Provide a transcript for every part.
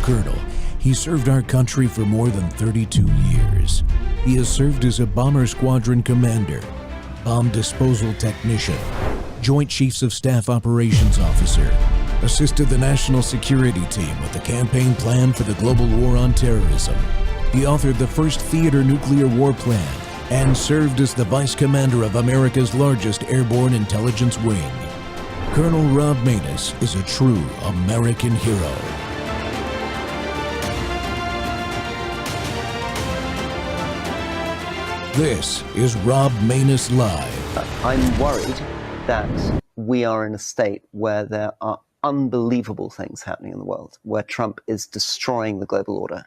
colonel, he served our country for more than 32 years. He has served as a bomber squadron commander, bomb disposal technician, Joint Chiefs of Staff Operations Officer, assisted the National Security Team with the campaign plan for the global war on terrorism. He authored the first theater nuclear war plan and served as the Vice Commander of America's largest airborne intelligence wing. Colonel Rob Maness is a true American hero. This is Rob Maness Live. I'm worried that we are in a state where there are unbelievable things happening in the world, where Trump is destroying the global order.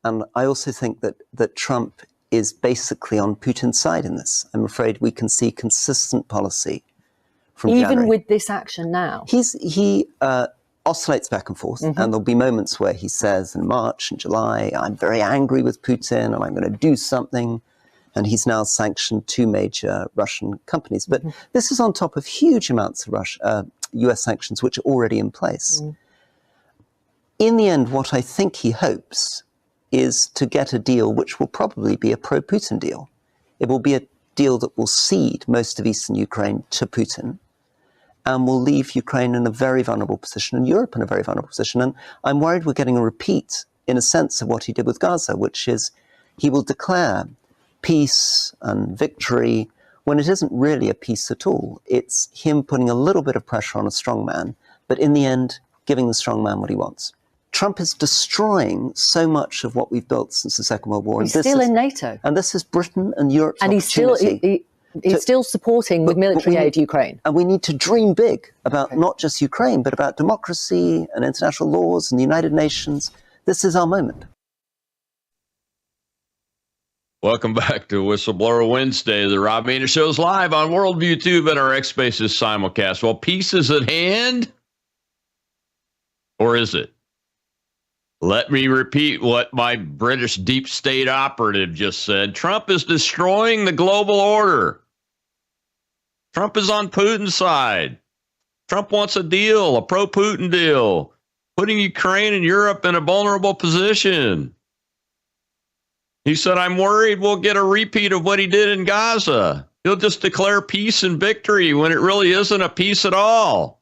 And I also think that Trump is basically on Putin's side in this. I'm afraid we can see consistent policy from Even January. with this action now? He oscillates back and forth, and there'll be moments where he says in March and July, I'm very angry with Putin and I'm going to do something. And he's now sanctioned 2 major Russian companies. But this is on top of huge amounts of US sanctions, which are already in place. In the end, what I think he hopes is to get a deal which will probably be a pro-Putin deal. It will be a deal that will cede most of eastern Ukraine to Putin and will leave Ukraine in a very vulnerable position and Europe in a very vulnerable position. And I'm worried we're getting a repeat, in a sense, of what he did with Gaza, which is he will declare peace and victory when it isn't really a peace at all. It's him putting a little bit of pressure on a strong man, but in the end, giving the strong man what he wants. Trump is destroying so much of what we've built since the Second World War. He's still in NATO. And this is Britain and Europe's and opportunity. He's still supporting with military aid Ukraine. And we need to dream big about not just Ukraine, but about democracy and international laws and the United Nations. This is our moment. Welcome back to Whistleblower Wednesday. The Rob Maness Show is live on Worldview Tube and our X Spaces simulcast. Well, peace is at hand, or is it? Let me repeat what my British deep state operative just said. Trump is destroying the global order. Trump is on Putin's side. Trump wants a deal, a pro-Putin deal, putting Ukraine and Europe in a vulnerable position. He said, I'm worried we'll get a repeat of what he did in Gaza. He'll just declare peace and victory when it really isn't a peace at all.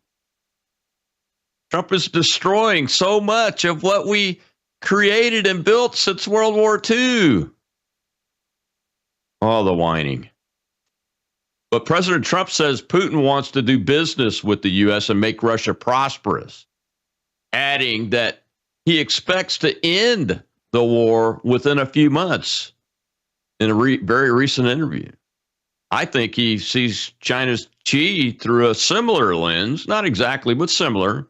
Trump is destroying so much of what we created and built since World War II. All the whining. But President Trump says Putin wants to do business with the U.S. and make Russia prosperous, adding that he expects to end the war within a few months in a very recent interview. I think he sees China's Xi through a similar lens, not exactly, but similar.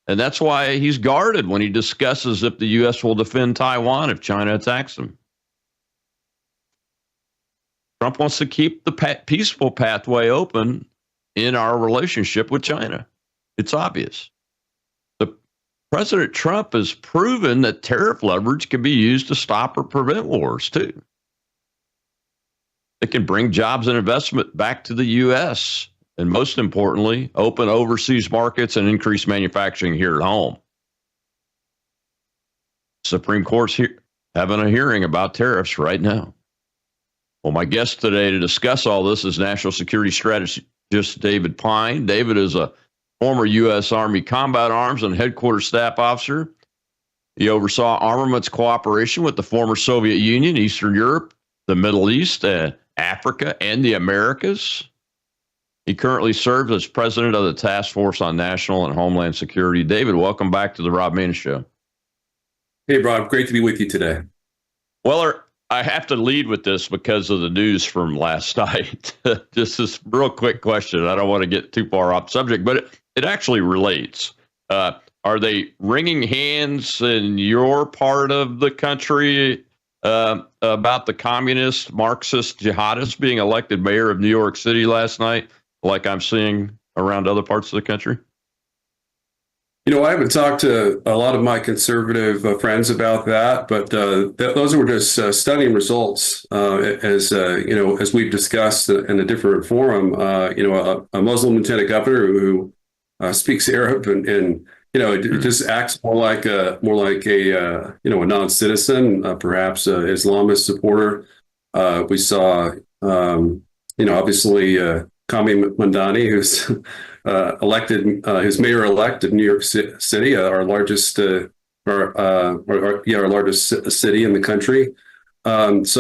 And that's why he's guarded when he discusses if the U.S. will defend Taiwan if China attacks him. Trump wants to keep the peaceful pathway open in our relationship with China. It's obvious. President Trump has proven that tariff leverage can be used to stop or prevent wars, too. It can bring jobs and investment back to the U.S., and most importantly, open overseas markets and increase manufacturing here at home. Supreme Court's having a hearing about tariffs right now. Well, my guest today to discuss all this is National Security Strategist David Pine. David is a former U.S. Army Combat Arms and Headquarters Staff Officer. He oversaw armaments cooperation with the former Soviet Union, Eastern Europe, the Middle East, Africa, and the Americas. He currently serves as president of the Task Force on National and Homeland Security. David, welcome back to the Rob Maness Show. Hey, Rob. Great to be with you today. Well, I have to lead with this because of the news from last night. Just this real quick question. I don't want to get too far off subject, but it actually relates. Are they wringing hands in your part of the country about the communist, Marxist jihadists being elected mayor of New York City last night, like I'm seeing around other parts of the country? You know, I haven't talked to a lot of my conservative friends about that, but those were just stunning results. As we've discussed in a different forum, a Muslim lieutenant governor who speaks Arab and it just acts more like a a non-citizen, perhaps a Islamist supporter. We saw, obviously, Kami Mandani, who's who's mayor-elect of New York City, our largest, our largest city in the country. This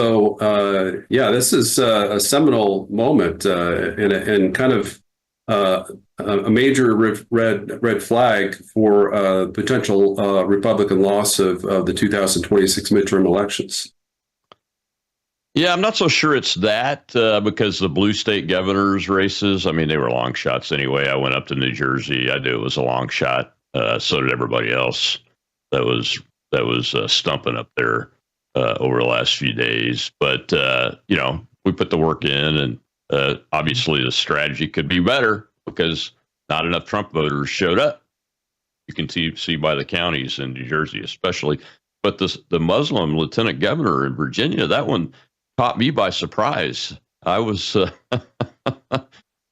is a seminal moment and kind of a major red flag for potential Republican loss of the 2026 midterm elections. Yeah, I'm not so sure it's that because the blue state governors races, I mean, they were long shots anyway. I went up to New Jersey. I knew it was a long shot. So did everybody else that was stumping up there over the last few days. But, we put the work in, and obviously the strategy could be better because not enough Trump voters showed up. You can see by the counties in New Jersey especially. But the Muslim lieutenant governor in Virginia, that one caught me by surprise. I was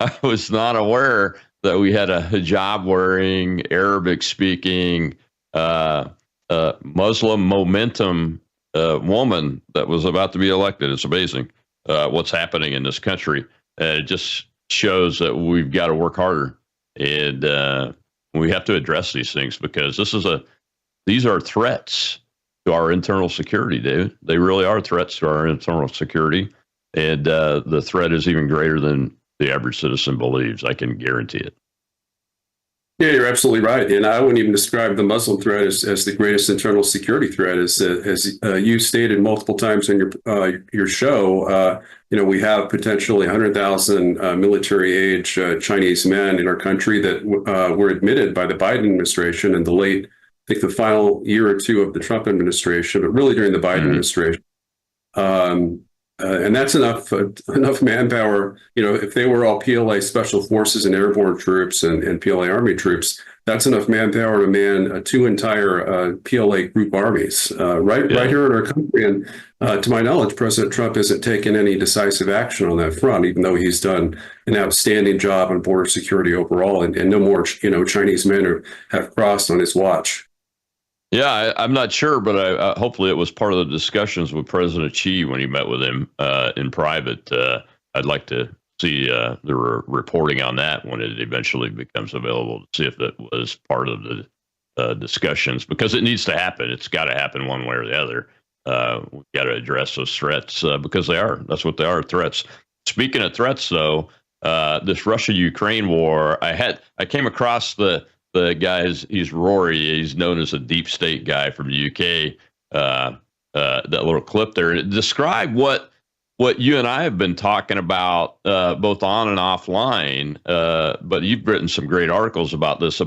I was not aware that we had a hijab wearing, Arabic speaking, Muslim momentum woman that was about to be elected. It's amazing what's happening in this country. It just shows that we've got to work harder, and we have to address these things because these are threats to our internal security, David. They really are threats to our internal security. And the threat is even greater than the average citizen believes. I can guarantee it. Yeah, you're absolutely right. And I wouldn't even describe the Muslim threat as the greatest internal security threat. As you stated multiple times in your show, we have potentially 100,000 military-age Chinese men in our country that were admitted by the Biden administration in I think the final year or two of the Trump administration, but really during the Biden administration. And that's enough manpower. If they were all PLA special forces and airborne troops and PLA army troops, that's enough manpower to man two entire PLA group armies right here in our country. And to my knowledge, President Trump hasn't taken any decisive action on that front, even though he's done an outstanding job on border security overall, and no more Chinese men have crossed on his watch. Yeah, I'm not sure, but hopefully it was part of the discussions with President Xi when he met with him in private. I'd like to see the reporting on that when it eventually becomes available to see if that was part of the discussions, because it needs to happen. It's got to happen one way or the other. We've got to address those threats because they are. That's what they are, threats. Speaking of threats, though, this Russia-Ukraine war, I came across the guy, he's Rory. He's known as a deep state guy from the UK. That little clip there. Describe what you and I have been talking about, both on and offline. But you've written some great articles about this,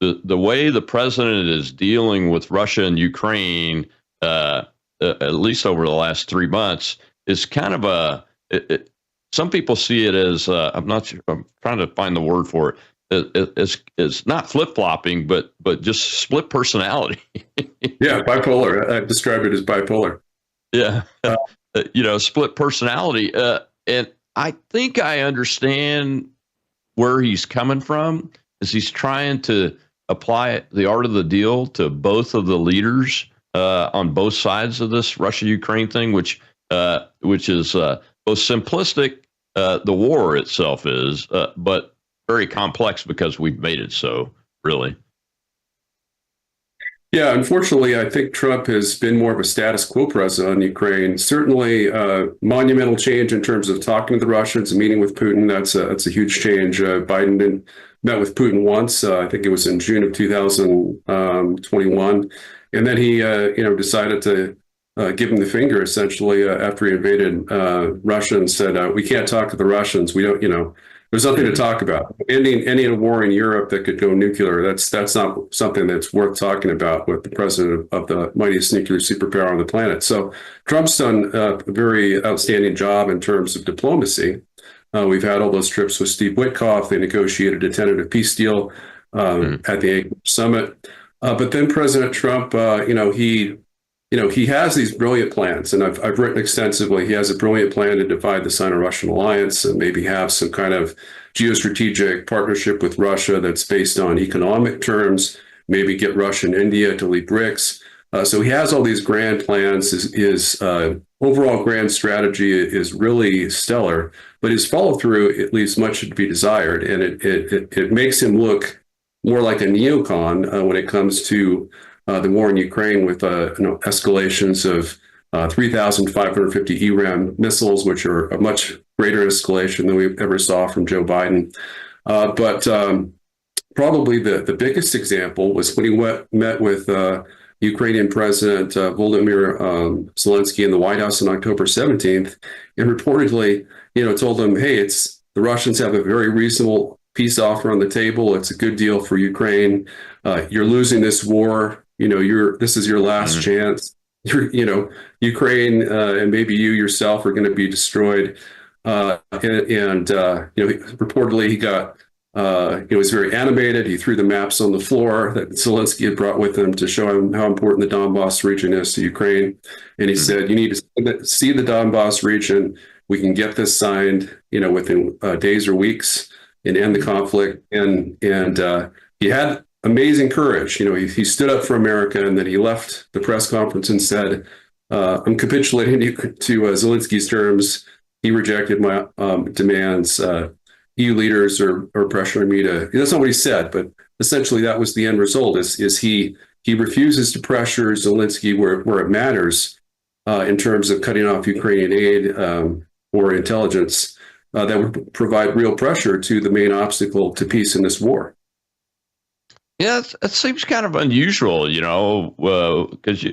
the way the president is dealing with Russia and Ukraine, at least over the last 3 months, is kind of some people see it as, I'm not sure, I'm trying to find the word for it. It's not flip-flopping, but just split personality. Yeah, bipolar. I describe it as bipolar. Yeah, split personality. And I think I understand where he's coming from, is he's trying to apply the art of the deal to both of the leaders on both sides of this Russia-Ukraine thing, which is both simplistic, the war itself is, but very complex because we've made it so, really. Yeah, unfortunately, I think Trump has been more of a status quo president on Ukraine. Certainly, monumental change in terms of talking to the Russians and meeting with Putin. That's a huge change. Biden met with Putin once. I think it was in June of 2021, and then he, decided to give him the finger essentially after he invaded Russia and said, "We can't talk to the Russians. We don't, There's nothing to talk about. Ending a war in Europe that could go nuclear, that's not something that's worth talking about with the president of the mightiest nuclear superpower on the planet." So Trump's done a very outstanding job in terms of diplomacy. We've had all those trips with Steve Witkoff. They negotiated a tentative peace deal at the Anchorage summit. But then President Trump, he has these brilliant plans, and I've written extensively. He has a brilliant plan to divide the Sino-Russian alliance and maybe have some kind of geostrategic partnership with Russia that's based on economic terms, maybe get Russia and India to lead BRICS. So he has all these grand plans. His overall grand strategy is really stellar, but his follow through, it leaves much to be desired, and it makes him look more like a neocon when it comes to the war in Ukraine, with escalations of 3,550 ERAM missiles, which are a much greater escalation than we ever saw from Joe Biden. But probably the biggest example was when he met with Ukrainian President Volodymyr Zelensky in the White House on October 17th, and reportedly, told him, hey, the Russians have a very reasonable peace offer on the table. It's a good deal for Ukraine. You're losing this war. This is your last chance. Ukraine and maybe you yourself are going to be destroyed. Reportedly he got, he was very animated. He threw the maps on the floor that Zelensky had brought with him to show him how important the Donbass region is to Ukraine. And he said, you need to see the Donbass region. We can get this signed, within days or weeks and end the conflict. And he had amazing courage. He stood up for America, and then he left the press conference and said, I'm capitulating to Zelensky's terms. He rejected my demands. EU leaders are pressuring me to. That's not what he said, but essentially that was the end result. Is he refuses to pressure Zelensky where it matters in terms of cutting off Ukrainian aid or intelligence that would provide real pressure to the main obstacle to peace in this war. Yeah, it seems kind of unusual, because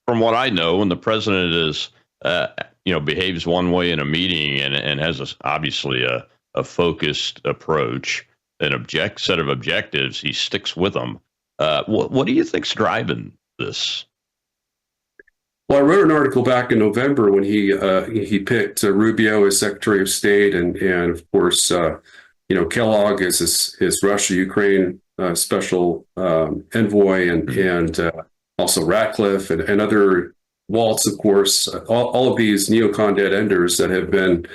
from what I know, when the president is, behaves one way in a meeting and has obviously a focused approach, an set of objectives, he sticks with them. What do you think's driving this? Well, I wrote an article back in November when he picked Rubio as Secretary of State, and of course, Kellogg is his Russia-Ukraine special envoy, and also Ratcliffe and other Waltz, of course, all of these neocon dead enders that have been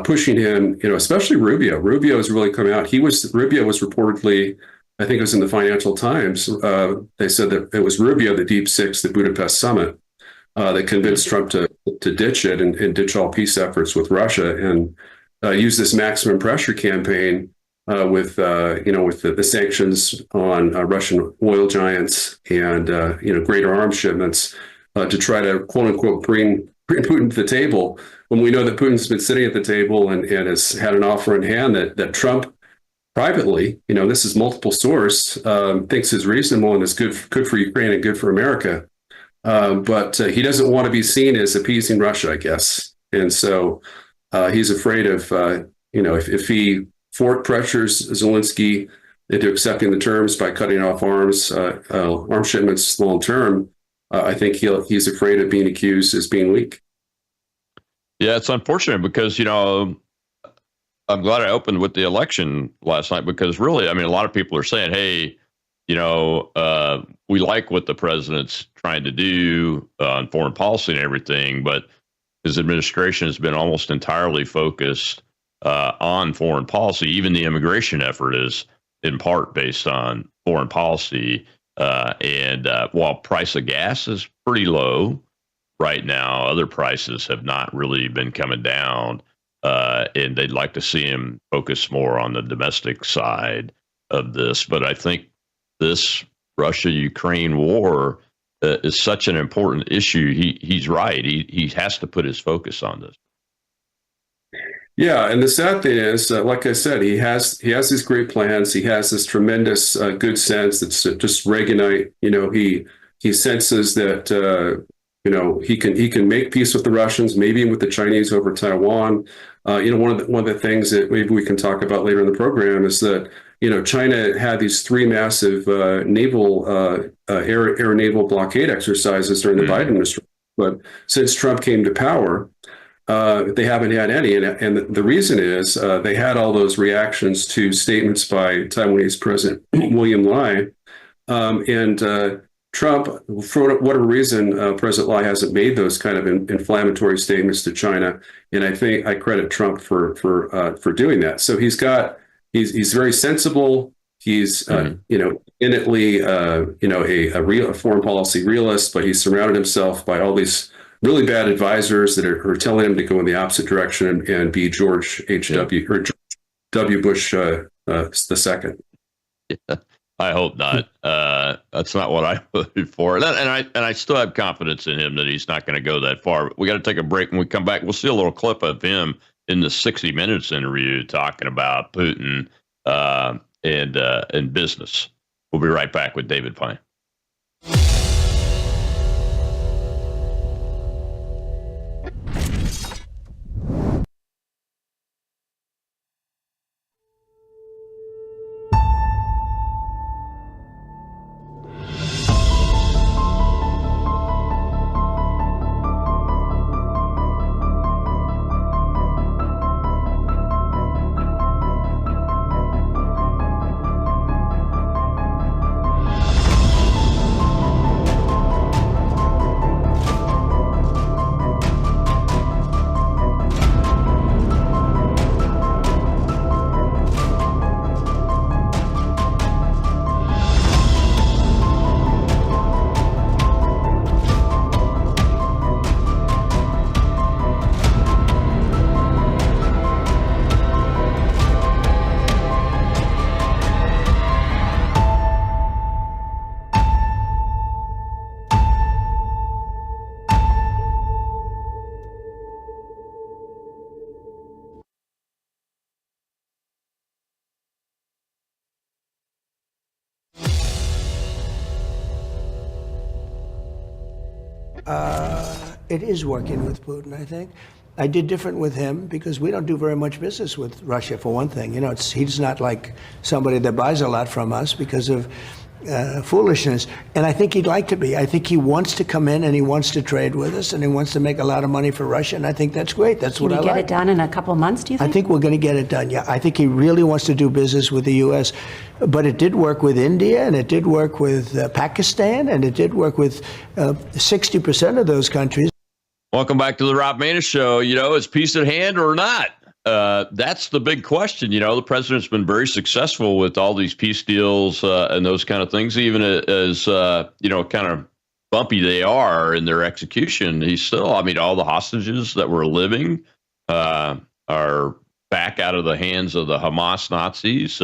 pushing him, especially Rubio. Rubio has really come out. Rubio was reportedly, I think it was in the Financial Times, they said that it was Rubio, the Deep Six, the Budapest Summit, that convinced Trump to ditch it and ditch all peace efforts with Russia and use this maximum pressure campaign with the sanctions on Russian oil giants and greater arms shipments to try to quote unquote bring Putin to the table, when we know that Putin's been sitting at the table and has had an offer in hand that Trump privately, this is multiple source, thinks is reasonable and is good for Ukraine and good for America. But he doesn't want to be seen as appeasing Russia, I guess. And so he's afraid of, if he pressures Zelensky into accepting the terms by cutting off arms shipments long term, I think he's afraid of being accused as being weak. Yeah, it's unfortunate because, I'm glad I opened with the election last night, because really, a lot of people are saying, hey, we like what the president's trying to do on foreign policy and everything, but his administration has been almost entirely focused on foreign policy. Even the immigration effort is in part based on foreign policy. And while price of gas is pretty low right now, other prices have not really been coming down. And they'd like to see him focus more on the domestic side of this. But I think this Russia-Ukraine war is such an important issue. He's right. He has to put his focus on this. Yeah, and the sad thing is, like I said, he has these great plans. He has this tremendous good sense that's just Reaganite. He senses that he can make peace with the Russians, maybe with the Chinese over Taiwan. One of the things that maybe we can talk about later in the program is that China had these three massive air naval blockade exercises during the Biden administration, but since Trump came to power, they haven't had any. And the reason is they had all those reactions to statements by Taiwanese President William Lai. And Trump, for whatever reason, President Lai hasn't made those kind of inflammatory statements to China. And I think I credit Trump for doing that. So he's got he's very sensible. He's innately a foreign policy realist, but he's surrounded himself by all these really bad advisors that are telling him to go in the opposite direction and be George H.W. or George W. Bush the second. Yeah, I hope not. That's not what I voted for, and I still have confidence in him that he's not going to go that far. But we got to take a break. When we come back, we'll see a little clip of him in the 60 Minutes interview talking about Putin and business. We'll be right back with David Pine. It is working with Putin, I think. I did different with him because we don't do very much business with Russia, for one thing. You know, he's not like somebody that buys a lot from us because of foolishness. And I think he'd like to be. I think he wants to come in and he wants to trade with us and he wants to make a lot of money for Russia. And I think that's great. That's what I like. Can we get it done in a couple of months, do you think? I think we're going to get it done, yeah. I think he really wants to do business with the U.S. But it did work with India and it did work with Pakistan and it did work with 60% of those countries. Welcome back to the Rob Maness Show. You know, is peace at hand or not? That's the big question. You know, the president's been very successful with all these peace deals and those kind of things, even as, kind of bumpy they are in their execution. He's still, I mean, all the hostages that were living are back out of the hands of the Hamas Nazis.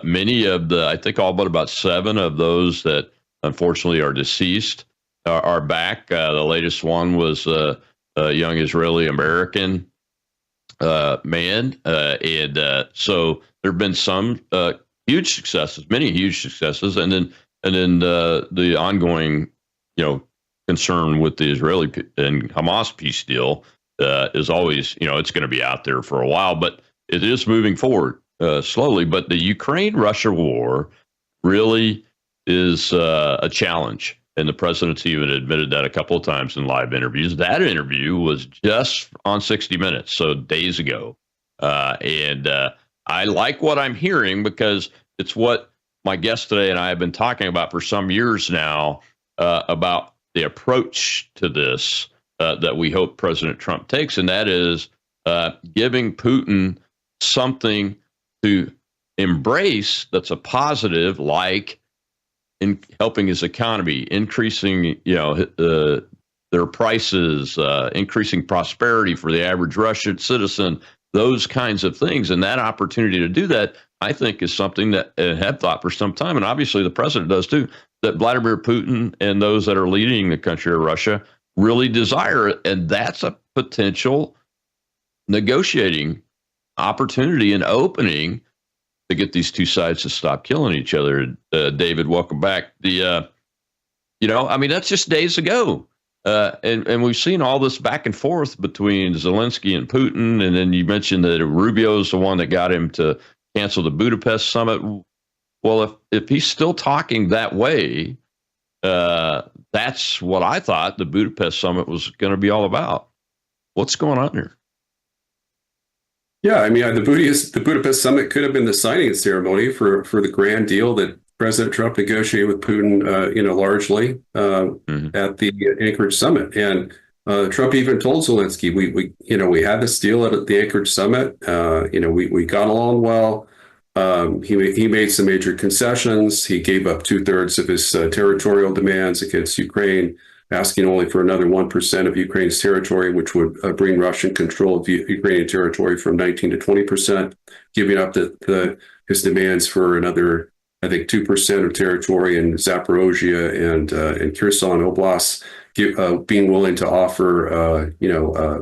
Many of I think all but about 7 of those that unfortunately are deceased are back. The latest one was a young Israeli American man. So there have been some huge successes, many huge successes. And then the ongoing, concern with the Israeli and Hamas peace deal is always, it's going to be out there for a while, but it is moving forward slowly. But the Ukraine-Russia war really is a challenge. And the president's even admitted that a couple of times in live interviews. That interview was just on 60 Minutes, so days ago. And I like what I'm hearing because it's what my guest today and I have been talking about for some years now about the approach to this that we hope President Trump takes. And that is giving Putin something to embrace that's a positive, like in helping his economy, increasing, their prices, increasing prosperity for the average Russian citizen, those kinds of things. And that opportunity to do that, I think, is something that I have thought for some time, and obviously the president does too, that Vladimir Putin and those that are leading the country of Russia really desire it. And that's a potential negotiating opportunity and opening to get these two sides to stop killing each other. David, welcome back. That's just days ago. And we've seen all this back and forth between Zelensky and Putin. And then you mentioned that Rubio's the one that got him to cancel the Budapest summit. Well, if he's still talking that way, that's what I thought the Budapest summit was going to be all about. What's going on here? Yeah, I mean, the Budapest summit could have been the signing ceremony for the grand deal that President Trump negotiated with Putin, largely at the Anchorage summit. And Trump even told Zelensky, we had this deal at the Anchorage summit. We got along well. He made some major concessions. He gave up 2/3 of his territorial demands against Ukraine, asking only for another 1% of Ukraine's territory, which would bring Russian control of Ukrainian territory from 19 to 20%, giving up his demands for another, I think, 2% of territory in Zaporozhye and Kherson Oblasts, being willing to offer,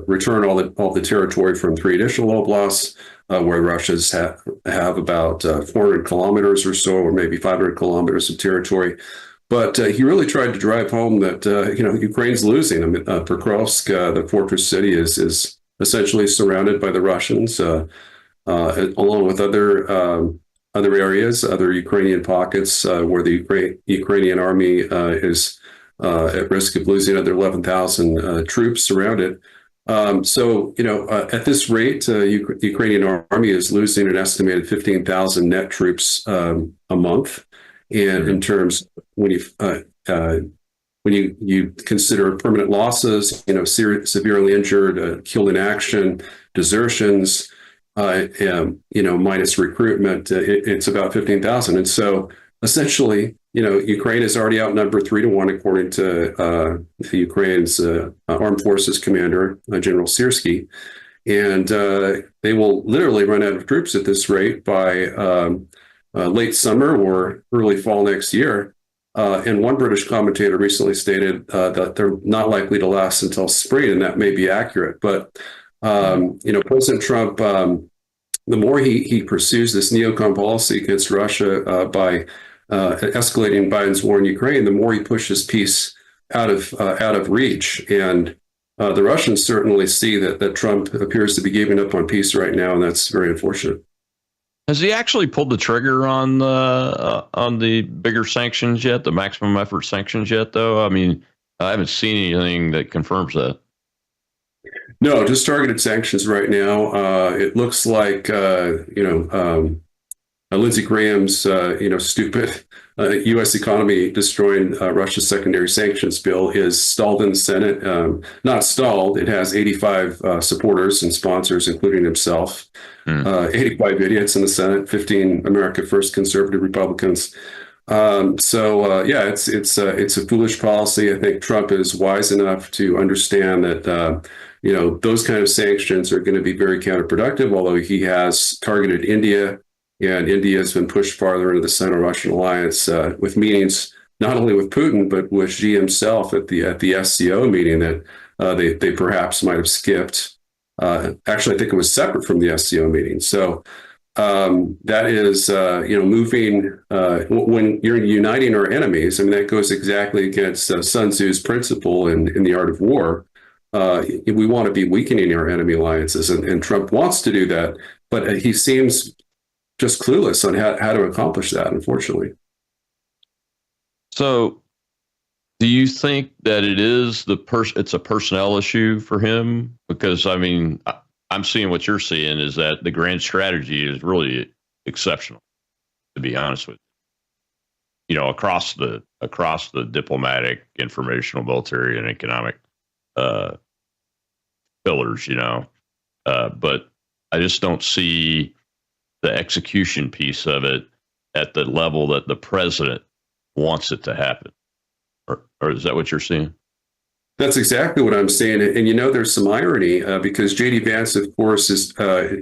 return all the territory from 3 additional oblasts, where Russia's have about 400 kilometers or so, or maybe 500 kilometers of territory. But he really tried to drive home that Ukraine's losing. I mean, Pokrovsk, the fortress city, is essentially surrounded by the Russians, along with other areas, other Ukrainian pockets where the Ukrainian army is at risk of losing another 11,000 troops around it. At this rate, the Ukrainian army is losing an estimated 15,000 net troops a month. And in terms, when you consider permanent losses, severely injured, killed in action, desertions, minus recruitment, it's about 15,000. And so essentially, Ukraine is already outnumbered 3-1, according to Ukraine's armed forces commander, General Syrskyi. And they will literally run out of troops at this rate by late summer or early fall next year. And one British commentator recently stated that they're not likely to last until spring, and that may be accurate. But, President Trump, the more he pursues this neocon policy against Russia by escalating Biden's war in Ukraine, the more he pushes peace out of reach. And the Russians certainly see that Trump appears to be giving up on peace right now, and that's very unfortunate. Has he actually pulled the trigger on the bigger sanctions yet, the maximum effort sanctions yet, though? I mean, I haven't seen anything that confirms that. No, just targeted sanctions right now. It looks like, Lindsey Graham's, stupid U.S. economy destroying Russia's secondary sanctions bill is stalled in the Senate. Not stalled. It has 85 supporters and sponsors, including himself. 85 idiots in the Senate, 15 America First conservative Republicans. It's a foolish policy. I think Trump is wise enough to understand that those kind of sanctions are going to be very counterproductive. Although he has targeted India. And India has been pushed farther into the Sino-Russian alliance with meetings not only with Putin but with Xi himself at the SCO meeting that they perhaps might have skipped. Actually, I think it was separate from the SCO meeting. So that is moving when you're uniting our enemies. I mean, that goes exactly against Sun Tzu's principle in the art of war. We want to be weakening our enemy alliances, and Trump wants to do that, but he seems just clueless on how to accomplish that, unfortunately. So do you think that it is it's a personnel issue for him? Because, I mean, I'm seeing what you're seeing is that the grand strategy is really exceptional, to be honest with you. Across the diplomatic, informational, military, and economic pillars, but I just don't see the execution piece of it at the level that the president wants it to happen. Or is that what you're seeing? That's exactly what I'm saying. And there's some irony because J.D. Vance, of course,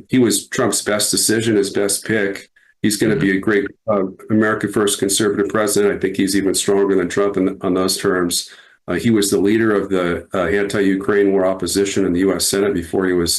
he was Trump's best decision, his best pick. He's going to be a great America First conservative president. I think he's even stronger than Trump on those terms. He was the leader of the anti-Ukraine war opposition in the U.S. Senate before he was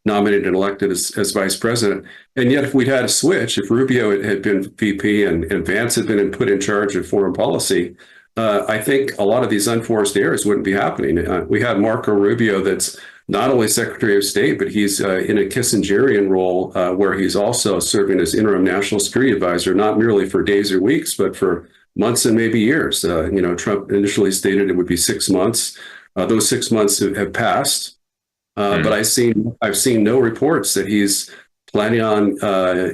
nominated and elected as vice president. And yet, if we'd had a switch, if Rubio had been VP and Vance had been put in charge of foreign policy, I think a lot of these unforced errors wouldn't be happening. We have Marco Rubio that's not only Secretary of State, but he's in a Kissingerian role where he's also serving as interim national security advisor, not merely for days or weeks, but for months and maybe years. Trump initially stated it would be 6 months. Those 6 months have passed. But I've seen no reports that he's planning on,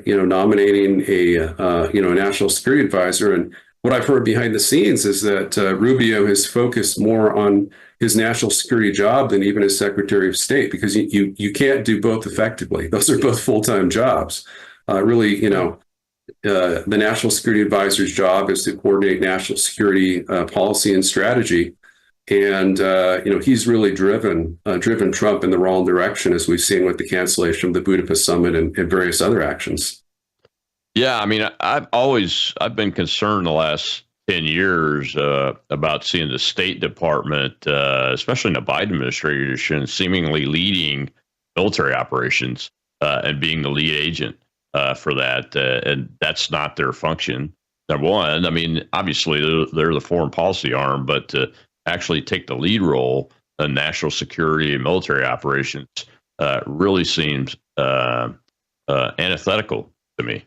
nominating a national security advisor. And what I've heard behind the scenes is that Rubio has focused more on his national security job than even as Secretary of State, because you can't do both effectively. Those are both full-time jobs. the National Security Advisor's job is to coordinate national security policy and strategy. And he's really driven Trump in the wrong direction, as we've seen with the cancellation of the Budapest summit and various other actions. Yeah, I mean, I've been concerned the last 10 years about seeing the State Department, especially in the Biden administration, seemingly leading military operations and being the lead agent for that. And that's not their function. Number one, I mean, obviously they're the foreign policy arm, but to actually take the lead role in national security and military operations really seems antithetical to me.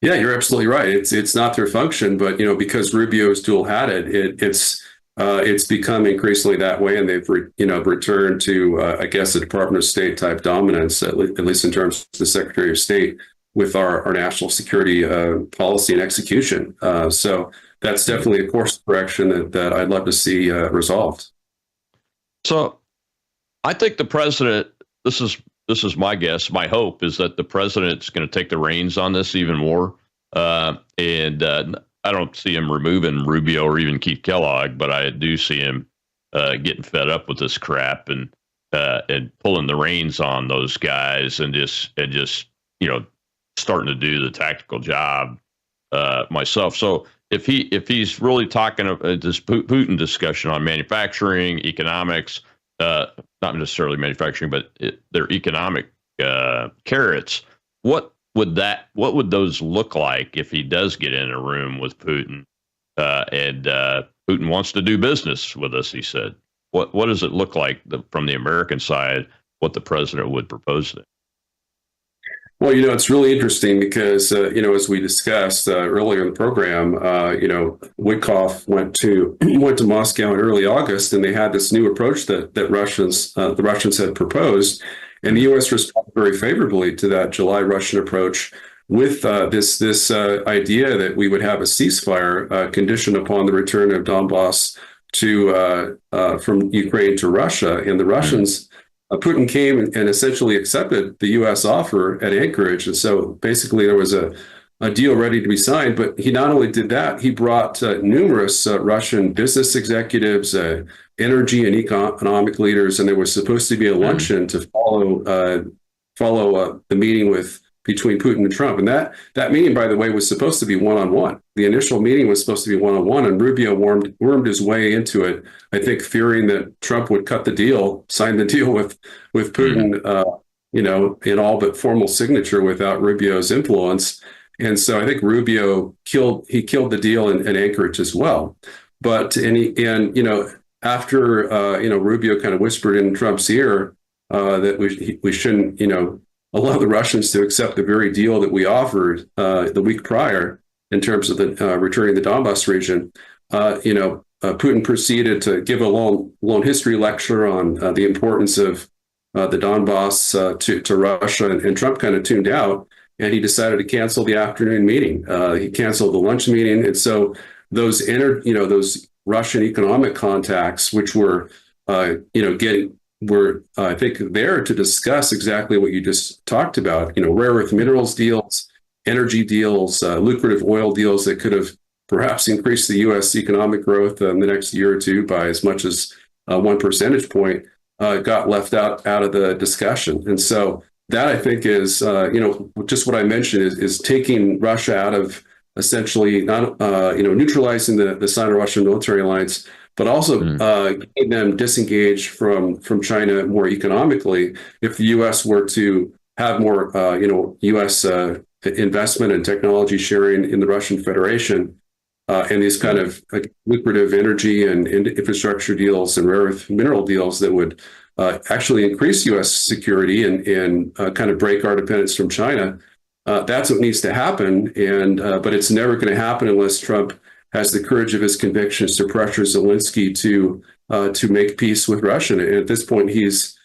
Yeah, you're absolutely right. It's not their function, but because Rubio is dual-hatted, it's become increasingly that way, and they've returned to I guess a Department of State type dominance, at least in terms of the Secretary of State with our national security policy and execution. So that's definitely a course correction that I'd love to see resolved. So I think the president. This is my guess. My hope is that the president's going to take the reins on this even more. And I don't see him removing Rubio or even Keith Kellogg, but I do see him getting fed up with this crap and pulling the reins on those guys and just starting to do the tactical job myself. So if he's really talking about this Putin discussion on manufacturing, economics. Not necessarily manufacturing, but their economic carrots. What would those look like if he does get in a room with Putin and Putin wants to do business with us? He said, what does it look like from the American side? What the president would propose to them? Well, it's really interesting because, as we discussed earlier in the program, Witkoff went to Moscow in early August, and they had this new approach that the Russians had proposed, and the U.S. responded very favorably to that July Russian approach with this idea that we would have a ceasefire conditioned upon the return of Donbass from Ukraine to Russia, and the Russians. Putin came and essentially accepted the U.S. offer at Anchorage. And so basically there was a deal ready to be signed. But he not only did that, he brought numerous Russian business executives, energy and economic leaders, and there was supposed to be a luncheon to follow the meeting between Putin and Trump. And that meeting, by the way, was supposed to be one-on-one. The initial meeting was supposed to be one-on-one, and Rubio wormed his way into it, I think, fearing that Trump would sign the deal with Putin, in all but formal signature without Rubio's influence. And so I think Rubio killed the deal in Anchorage as well. But after Rubio kind of whispered in Trump's ear that we shouldn't allow the Russians to accept the very deal that we offered the week prior in terms of the returning the Donbass region. Putin proceeded to give a long history lecture on the importance of the Donbass to Russia, and Trump kind of tuned out, and he decided to cancel the afternoon meeting. He canceled the lunch meeting, and so those Russian economic contacts, which were were, I think, there to discuss exactly what you just talked about, rare earth minerals deals, energy deals, lucrative oil deals that could have perhaps increased the U.S. economic growth in the next year or two by as much as 1 percentage point, got left out of the discussion. And so that, I think, is, just what I mentioned is taking Russia out of essentially not, neutralizing the Sino-Russian military alliance, but also getting them disengaged from China more economically. If the U.S. were to have more, U.S. investment and technology sharing in the Russian Federation, and these kind of lucrative energy and infrastructure deals and rare earth mineral deals that would actually increase U.S. security and kind of break our dependence from China, that's what needs to happen. But it's never going to happen unless Trump has the courage of his convictions to pressure Zelensky to make peace with Russia. And at this point, he's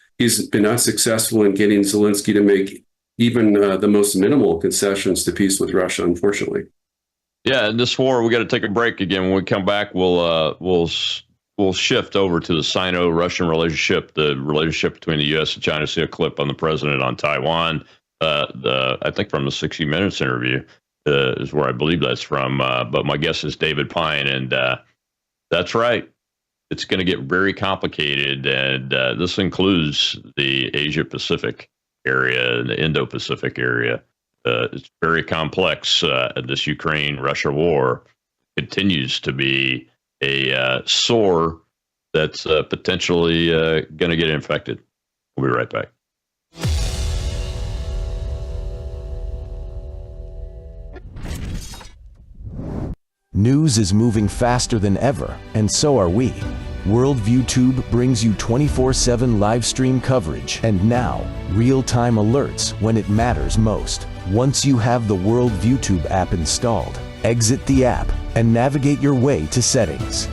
been unsuccessful in getting Zelensky to make even the most minimal concessions to peace with Russia, unfortunately. Yeah, in this war, we got to take a break again. When we come back, we'll shift over to the Sino-Russian relationship, the relationship between the U.S. and China. See a clip on the president on Taiwan. I think from the 60 Minutes interview is where I believe that's from. But my guess is David Pine, and that's right. It's going to get very complicated, and this includes the Asia Pacific area and the Indo Pacific area. It's very complex. This Ukraine-Russia war continues to be a sore that's potentially going to get infected. We'll be right back. News is moving faster than ever, and so are we. Worldview Tube brings you 24/7 live stream coverage and now real-time alerts when it matters most. Once you have the Worldview Tube app installed, exit the app and navigate your way to Settings.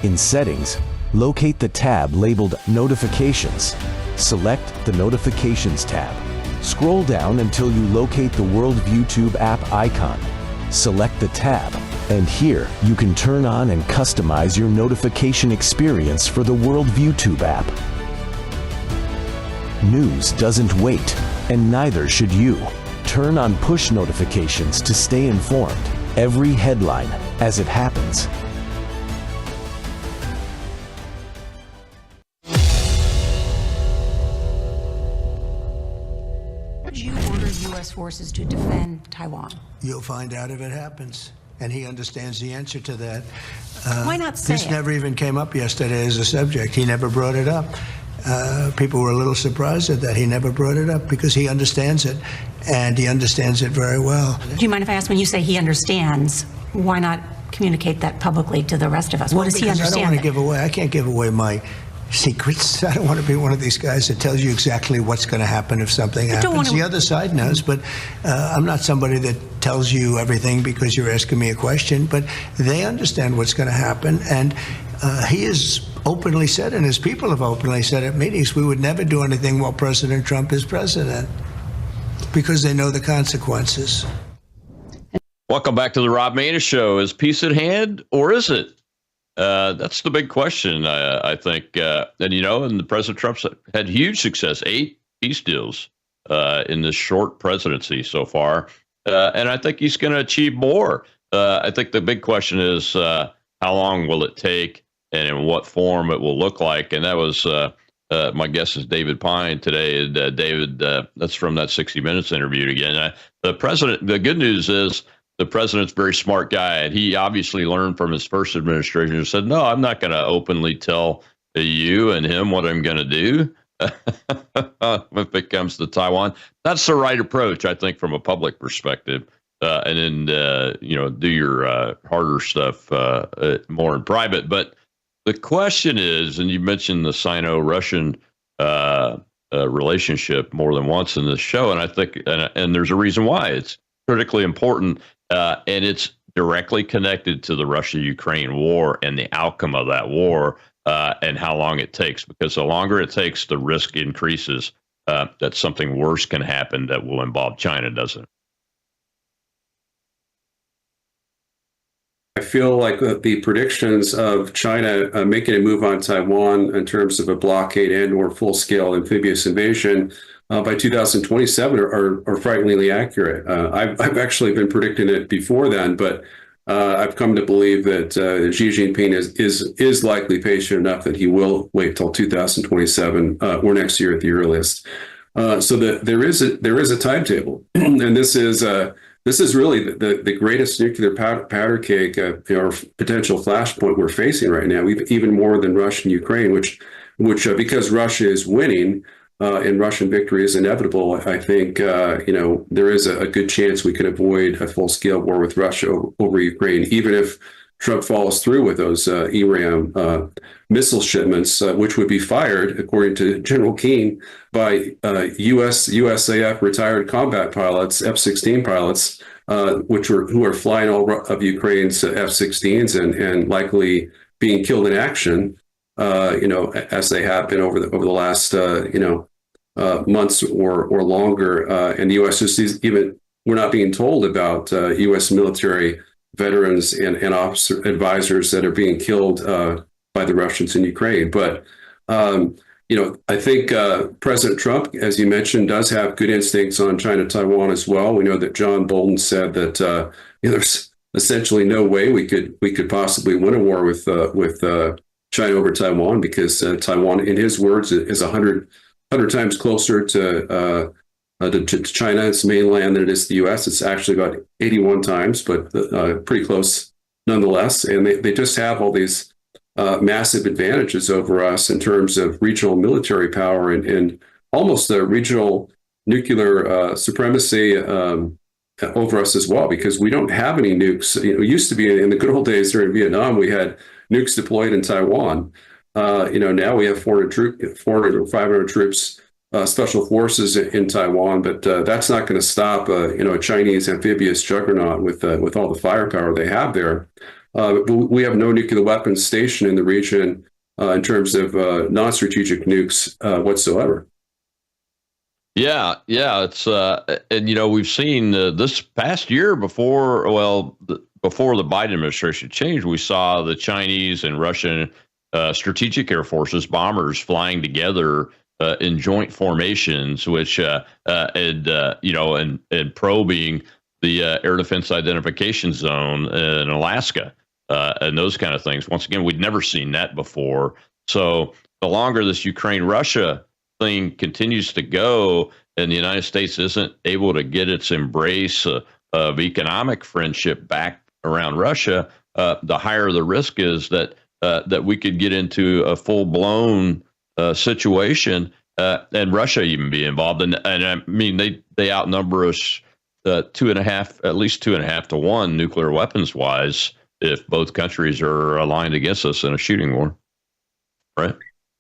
In Settings, locate the tab labeled Notifications. Select the Notifications tab. Scroll down until you locate the Worldview Tube app icon. Select the tab, and here you can turn on and customize your notification experience for the Worldview Tube app. News doesn't wait, and neither should you. Turn on push notifications to stay informed. Every headline as it happens. Would you order U.S. forces to defend Taiwan? You'll find out if it happens. And he understands the answer to that. Why not say This it? never even came up yesterday as a subject. He never brought it up. People were a little surprised at that. He never brought it up because he understands it, and he understands it very well. Do you mind if I ask, when you say he understands, why not communicate that publicly to the rest of us? What does he Because understand? I don't want to give away. I can't give away my secrets. I don't want to be one of these guys that tells you exactly what's going to happen if something happens. The other side knows, but I'm not somebody that tells you everything because you're asking me a question. But they understand what's going to happen, and he has openly said, and his people have openly said at meetings, we would never do anything while President Trump is president because they know the consequences. Welcome back to the Rob Maness Show. Is peace at hand, or is it? That's the big question, I think. And the President Trump's had huge success, 8 peace deals in this short presidency so far. And I think he's going to achieve more. I think the big question is how long will it take and in what form it will look like. And that was my guess is David Pine today. And David, that's from that 60 Minutes interview again. The good news is, the president's a very smart guy, and he obviously learned from his first administration and said, no, I'm not going to openly tell you and him what I'm going to do if it comes to Taiwan. That's the right approach, I think, from a public perspective. And then, do your harder stuff more in private. But the question is, and you mentioned the Sino-Russian relationship more than once in this show, and I think, and there's a reason why it's critically important. And it's directly connected to the Russia-Ukraine war and the outcome of that war and how long it takes. Because the longer it takes, the risk increases that something worse can happen that will involve China, doesn't it? I feel like the predictions of China making a move on Taiwan in terms of a blockade and or full-scale amphibious invasion by 2027 are frighteningly accurate. I've actually been predicting it before then, but I've come to believe that Xi Jinping is likely patient enough that he will wait till 2027 or next year at the earliest. So that there is a timetable, and this is really the greatest nuclear powder cake or potential flashpoint we're facing right now, even more than Russia and Ukraine, which because Russia is winning. And Russian victory is inevitable. I think, there is a good chance we can avoid a full-scale war with Russia over Ukraine, even if Trump follows through with those ERAM missile shipments, which would be fired, according to General Keane, by USAF retired combat pilots, F-16 pilots, who are flying all of Ukraine's F-16s and likely being killed in action, as they have been over the last, months or longer. And the U.S. just we're not being told about U.S. military veterans and officer advisors that are being killed by the Russians in Ukraine. But, I think President Trump, as you mentioned, does have good instincts on China-Taiwan as well. We know that John Bolton said that there's essentially no way we could possibly win a war with China over Taiwan, because Taiwan, in his words, is 100 times closer to China, its mainland, than it is the U.S. It's actually about 81 times, but pretty close nonetheless. And they just have all these massive advantages over us in terms of regional military power and almost a regional nuclear supremacy over us as well, because we don't have any nukes. It used to be in the good old days during Vietnam, we had nukes deployed in Taiwan. Now we have 400 or 500 troops, special forces in Taiwan, but that's not going to stop a Chinese amphibious juggernaut with all the firepower they have there. We have no nuclear weapons stationed in the region in terms of non-strategic nukes whatsoever. Yeah, it's and we've seen this past year before the Biden administration changed, we saw the Chinese and Russian strategic air forces bombers flying together in joint formations, which and probing the air defense identification zone in Alaska and those kind of things. Once again, we'd never seen that before. So the longer this Ukraine-Russia thing continues to go, and the United States isn't able to get its embrace of economic friendship back around Russia, the higher the risk is that we could get into a full-blown situation, and Russia even be involved. And I mean, they outnumber us at least 2.5 to 1 nuclear weapons wise, if both countries are aligned against us in a shooting war, right?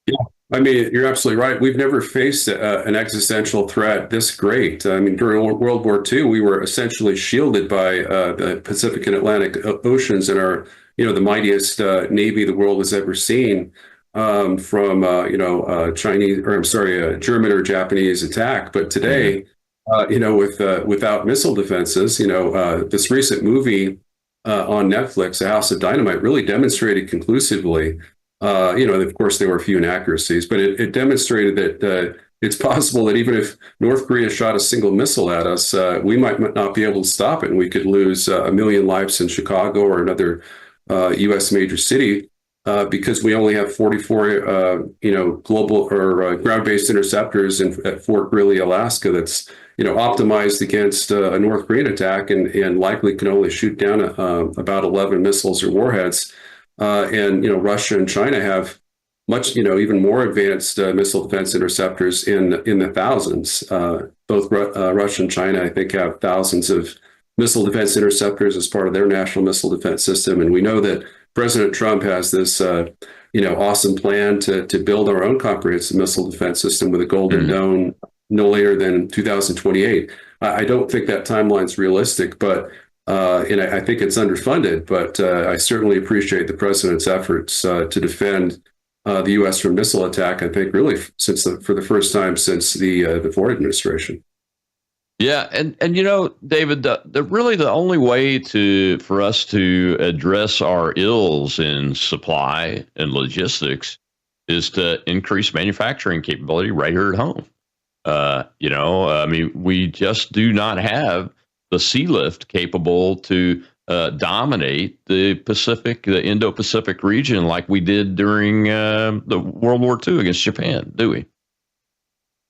Yeah. I mean, you're absolutely right. We've never faced an existential threat this great. I mean, during World War II, we were essentially shielded by the Pacific and Atlantic Oceans and our, the mightiest Navy the world has ever seen from, German or Japanese attack. But today, without missile defenses, this recent movie on Netflix, A House of Dynamite, really demonstrated conclusively. Of course, there were a few inaccuracies, but it demonstrated that it's possible that even if North Korea shot a single missile at us, we might not be able to stop it, and we could lose 1 million lives in Chicago or another U.S. major city because we only have 44, global or ground-based interceptors at Fort Greely, Alaska. That's optimized against a North Korean attack, and likely can only shoot down about 11 missiles or warheads. And Russia and China have much, even more advanced missile defense interceptors in the thousands. Both Russia and China, I think, have thousands of missile defense interceptors as part of their national missile defense system. And we know that President Trump has this, awesome plan to build our own comprehensive missile defense system with a Golden Dome no later than 2028. I don't think that timeline's realistic, but and I think it's underfunded, but I certainly appreciate the president's efforts to defend the U.S. from missile attack. I think really for the first time since the Ford administration. Yeah, and David, the only way for us to address our ills in supply and logistics is to increase manufacturing capability right here at home. We just do not have the sea lift capable to dominate the Indo-Pacific region like we did during the World War II against Japan, do we?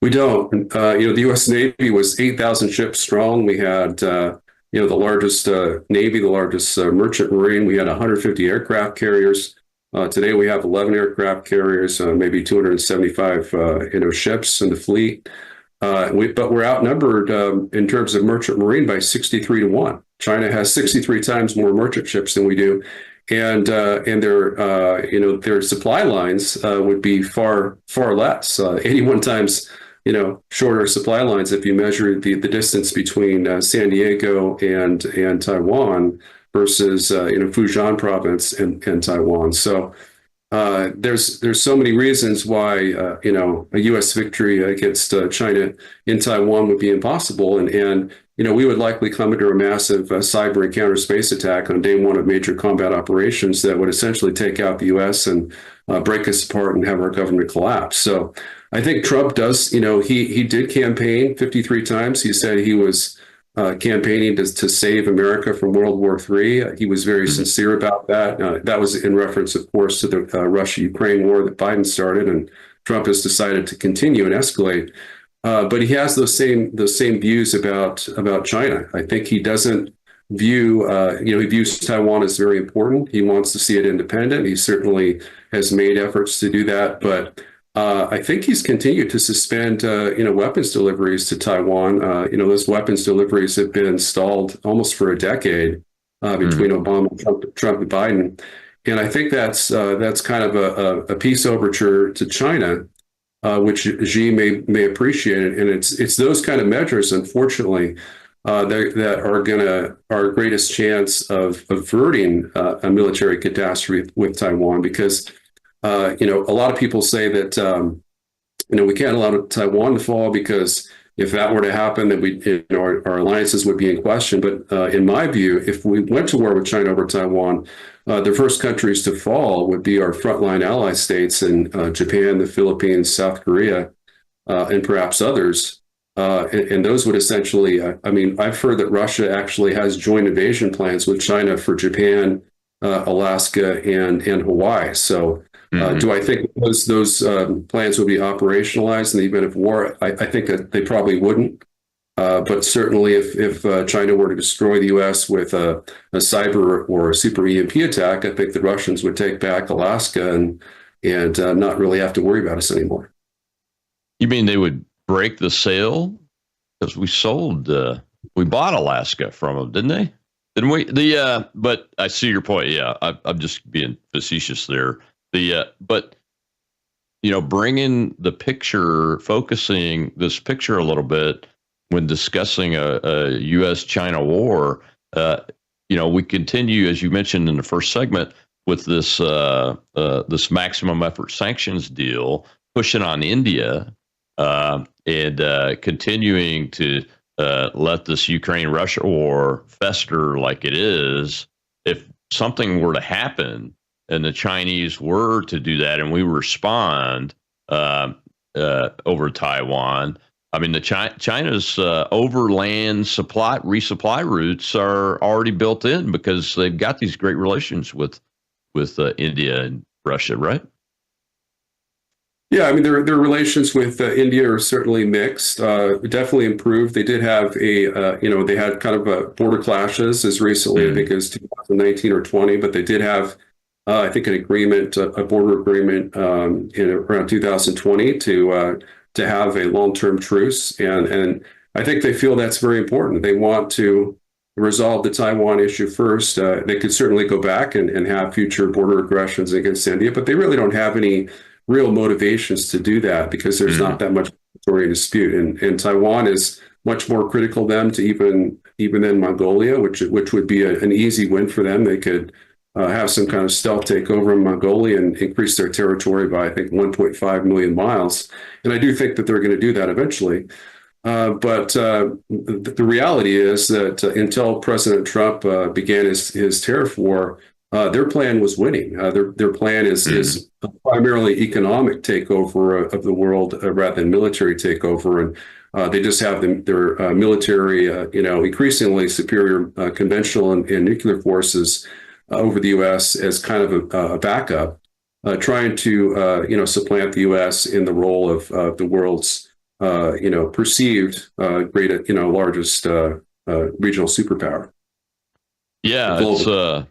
We don't. The U.S. Navy was 8,000 ships strong. We had, the largest Navy, the largest merchant marine. We had 150 aircraft carriers. Today we have 11 aircraft carriers, maybe 275 ships in the fleet. But we're outnumbered in terms of merchant marine by 63 to 1. China has 63 times more merchant ships than we do, and their supply lines would be far less, 81 times shorter supply lines if you measure the distance between San Diego and Taiwan versus Fujian province and Taiwan. So there's so many reasons why a U.S. victory against China in Taiwan would be impossible, and we would likely come under a massive cyber and counter space attack on day one of major combat operations that would essentially take out the U.S. and break us apart and have our government collapse. So I think Trump does, he did campaign 53 times. He said he was campaigning to save America from World War III. He was very sincere about that. That was in reference, of course, to the Russia-Ukraine war that Biden started, and Trump has decided to continue and escalate. But he has those same views about China. I think he doesn't view, he views Taiwan as very important. He wants to see it independent. He certainly has made efforts to do that, but I think he's continued to suspend, weapons deliveries to Taiwan. Those weapons deliveries have been stalled almost for a decade between Obama, Trump, and Biden, and I think that's kind of a peace overture to China, which Xi may appreciate it. And it's those kind of measures, unfortunately, that are our greatest chance of averting a military catastrophe with Taiwan, because a lot of people say that we can't allow Taiwan to fall, because if that were to happen, then our alliances would be in question. But in my view, if we went to war with China over Taiwan, the first countries to fall would be our frontline ally states in Japan, the Philippines, South Korea, and perhaps others. And those would essentially, I've heard that Russia actually has joint invasion plans with China for Japan, Alaska, and Hawaii. So do I think those plans would be operationalized in the event of war? I think that they probably wouldn't. But certainly if China were to destroy the U.S. with a cyber or a super EMP attack, I think the Russians would take back Alaska and not really have to worry about us anymore. You mean they would break the sale? Because we bought Alaska from them, didn't they? Didn't we? But I see your point. Yeah, I'm just being facetious there. But bringing the picture, focusing this picture a little bit when discussing a U.S.-China war, we continue, as you mentioned in the first segment, with this maximum effort sanctions deal, pushing on India, and continuing to let this Ukraine-Russia war fester like it is. If something were to happen and the Chinese were to do that and we respond over Taiwan, China's overland resupply routes are already built in, because they've got these great relations with India and Russia, right? Yeah, their relations with India are certainly mixed. Definitely improved. They did have they had kind of border clashes as recently, I think, as 2019 or 20, but they did have, I think, a border agreement in around 2020 to have a long-term truce, and I think they feel that's very important. They want to resolve the Taiwan issue first. They could certainly go back and have future border aggressions against India, but they really don't have any real motivations to do that, because there's not that much territorial dispute, and Taiwan is much more critical to them even than Mongolia, which would be an easy win for them. They could have some kind of stealth takeover in Mongolia and increase their territory by, I think, 1.5 million miles. And I do think that they're going to do that eventually. But the reality is that until President Trump began his tariff war, their plan was winning. Their plan is primarily economic takeover of the world rather than military takeover. And they just have their military, increasingly superior conventional and nuclear forces over the U.S. as kind of a backup, trying to supplant the U.S. in the role of the world's perceived largest regional superpower. Yeah,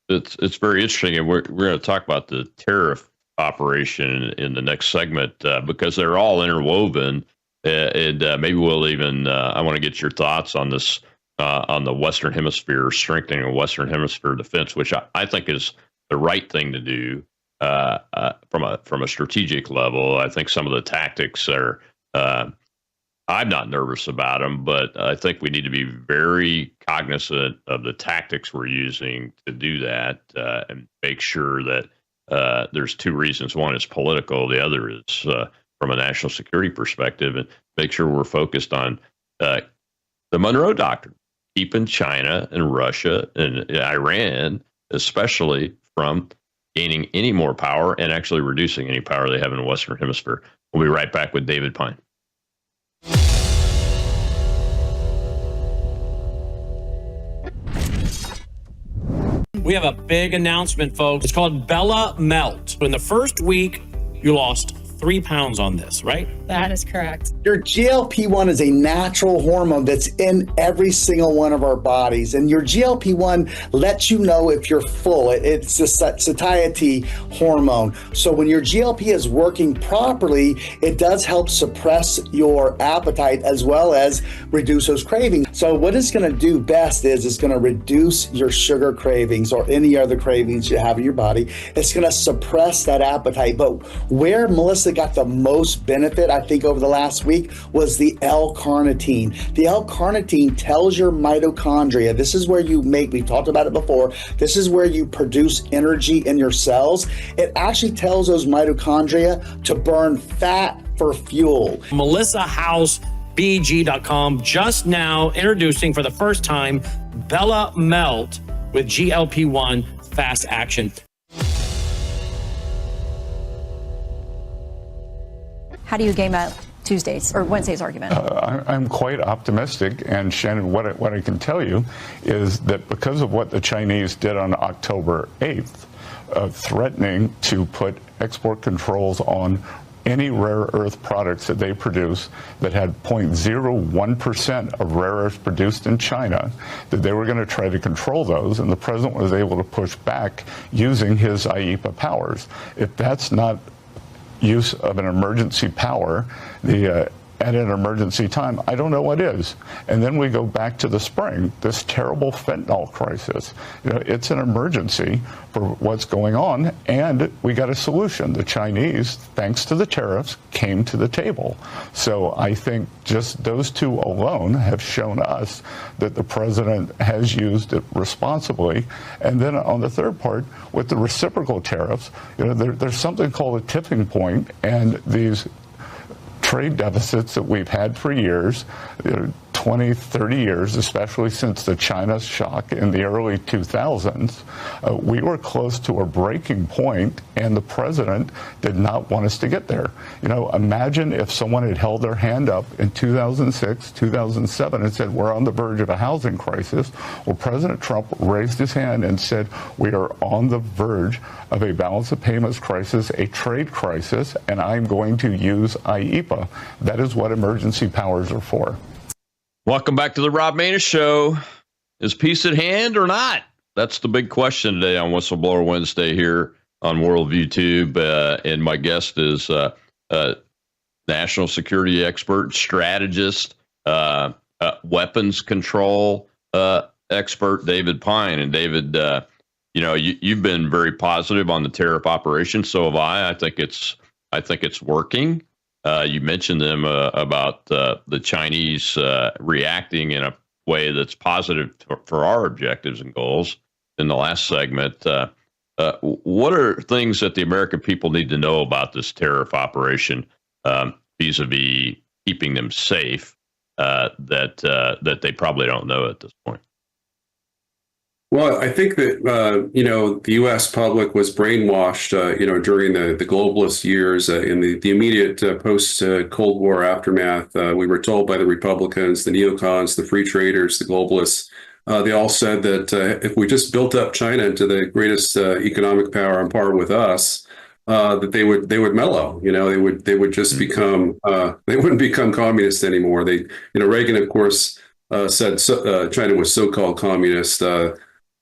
it's very interesting, and we're going to talk about the tariff operation in the next segment because they're all interwoven, and maybe we'll even I want to get your thoughts on this. On the Western Hemisphere, strengthening of Western Hemisphere defense, which I think is the right thing to do from a strategic level. I think some of the tactics are, I'm not nervous about them, but I think we need to be very cognizant of the tactics we're using to do that and make sure that there's two reasons. One is political. The other is from a national security perspective, and make sure we're focused on the Monroe Doctrine, keeping China and Russia and Iran, especially, from gaining any more power and actually reducing any power they have in the Western Hemisphere. We'll be right back with David Pine. We have a big announcement, folks. It's called Bella Melt. In the first week, you lost 3 pounds on this, right? That is correct. Your GLP-1 is a natural hormone that's in every single one of our bodies. And your GLP-1 lets you know if you're full. It's a satiety hormone. So when your GLP is working properly, it does help suppress your appetite as well as reduce those cravings. So what it's going to do best is it's going to reduce your sugar cravings or any other cravings you have in your body. It's going to suppress that appetite. But where Melissa got the most benefit, I think, over the last week was the L-carnitine. The L-carnitine tells your mitochondria, this is where you make, we've talked about it before, this is where you produce energy in your cells. It actually tells those mitochondria to burn fat for fuel. MelissaHouseBG.com just now introducing for the first time Bella Melt with GLP-1 fast action. How do you game up Tuesday's or Wednesday's argument? I'm quite optimistic, and Shannon, what I can tell you is that because of what the Chinese did on October 8th, threatening to put export controls on any rare earth products that they produce that had 0.01% of rare earths produced in China, that they were going to try to control those, and the president was able to push back using his IEEPA powers. If that's not use of an emergency power, at an emergency time, I don't know what is. And then we go back to the spring, this terrible fentanyl crisis. It's an emergency for what's going on, and we got a solution. The Chinese, thanks to the tariffs, came to the table. So I think just those two alone have shown us that the president has used it responsibly. And then on the third part, with the reciprocal tariffs, there's something called a tipping point, and these trade deficits that we've had for years, 20, 30 years, especially since the China shock in the early 2000s, we were close to a breaking point, and the president did not want us to get there. Imagine if someone had held their hand up in 2006, 2007 and said, we're on the verge of a housing crisis. Well, President Trump raised his hand and said, we are on the verge of a balance of payments crisis, a trade crisis, and I'm going to use IEEPA. That is what emergency powers are for. Welcome back to the Rob Maness Show. Is peace at hand or not? That's the big question today on Whistleblower Wednesday here on Worldview Tube. And my guest is national security expert, strategist, weapons control expert, David Pine. And David, you've been very positive on the tariff operation. So have I. I think it's working. You mentioned them about the Chinese reacting in a way that's positive for our objectives and goals in the last segment. What are things that the American people need to know about this tariff operation vis-a-vis keeping them safe that they probably don't know at this point? Well, I think that, the U.S. public was brainwashed, during the globalist years in the immediate post-Cold War aftermath. We were told by the Republicans, the neocons, the free traders, the globalists, they all said that if we just built up China into the greatest economic power on par with us, that they would mellow. They would just become they wouldn't become communist anymore. Reagan, of course, said China was so-called communist.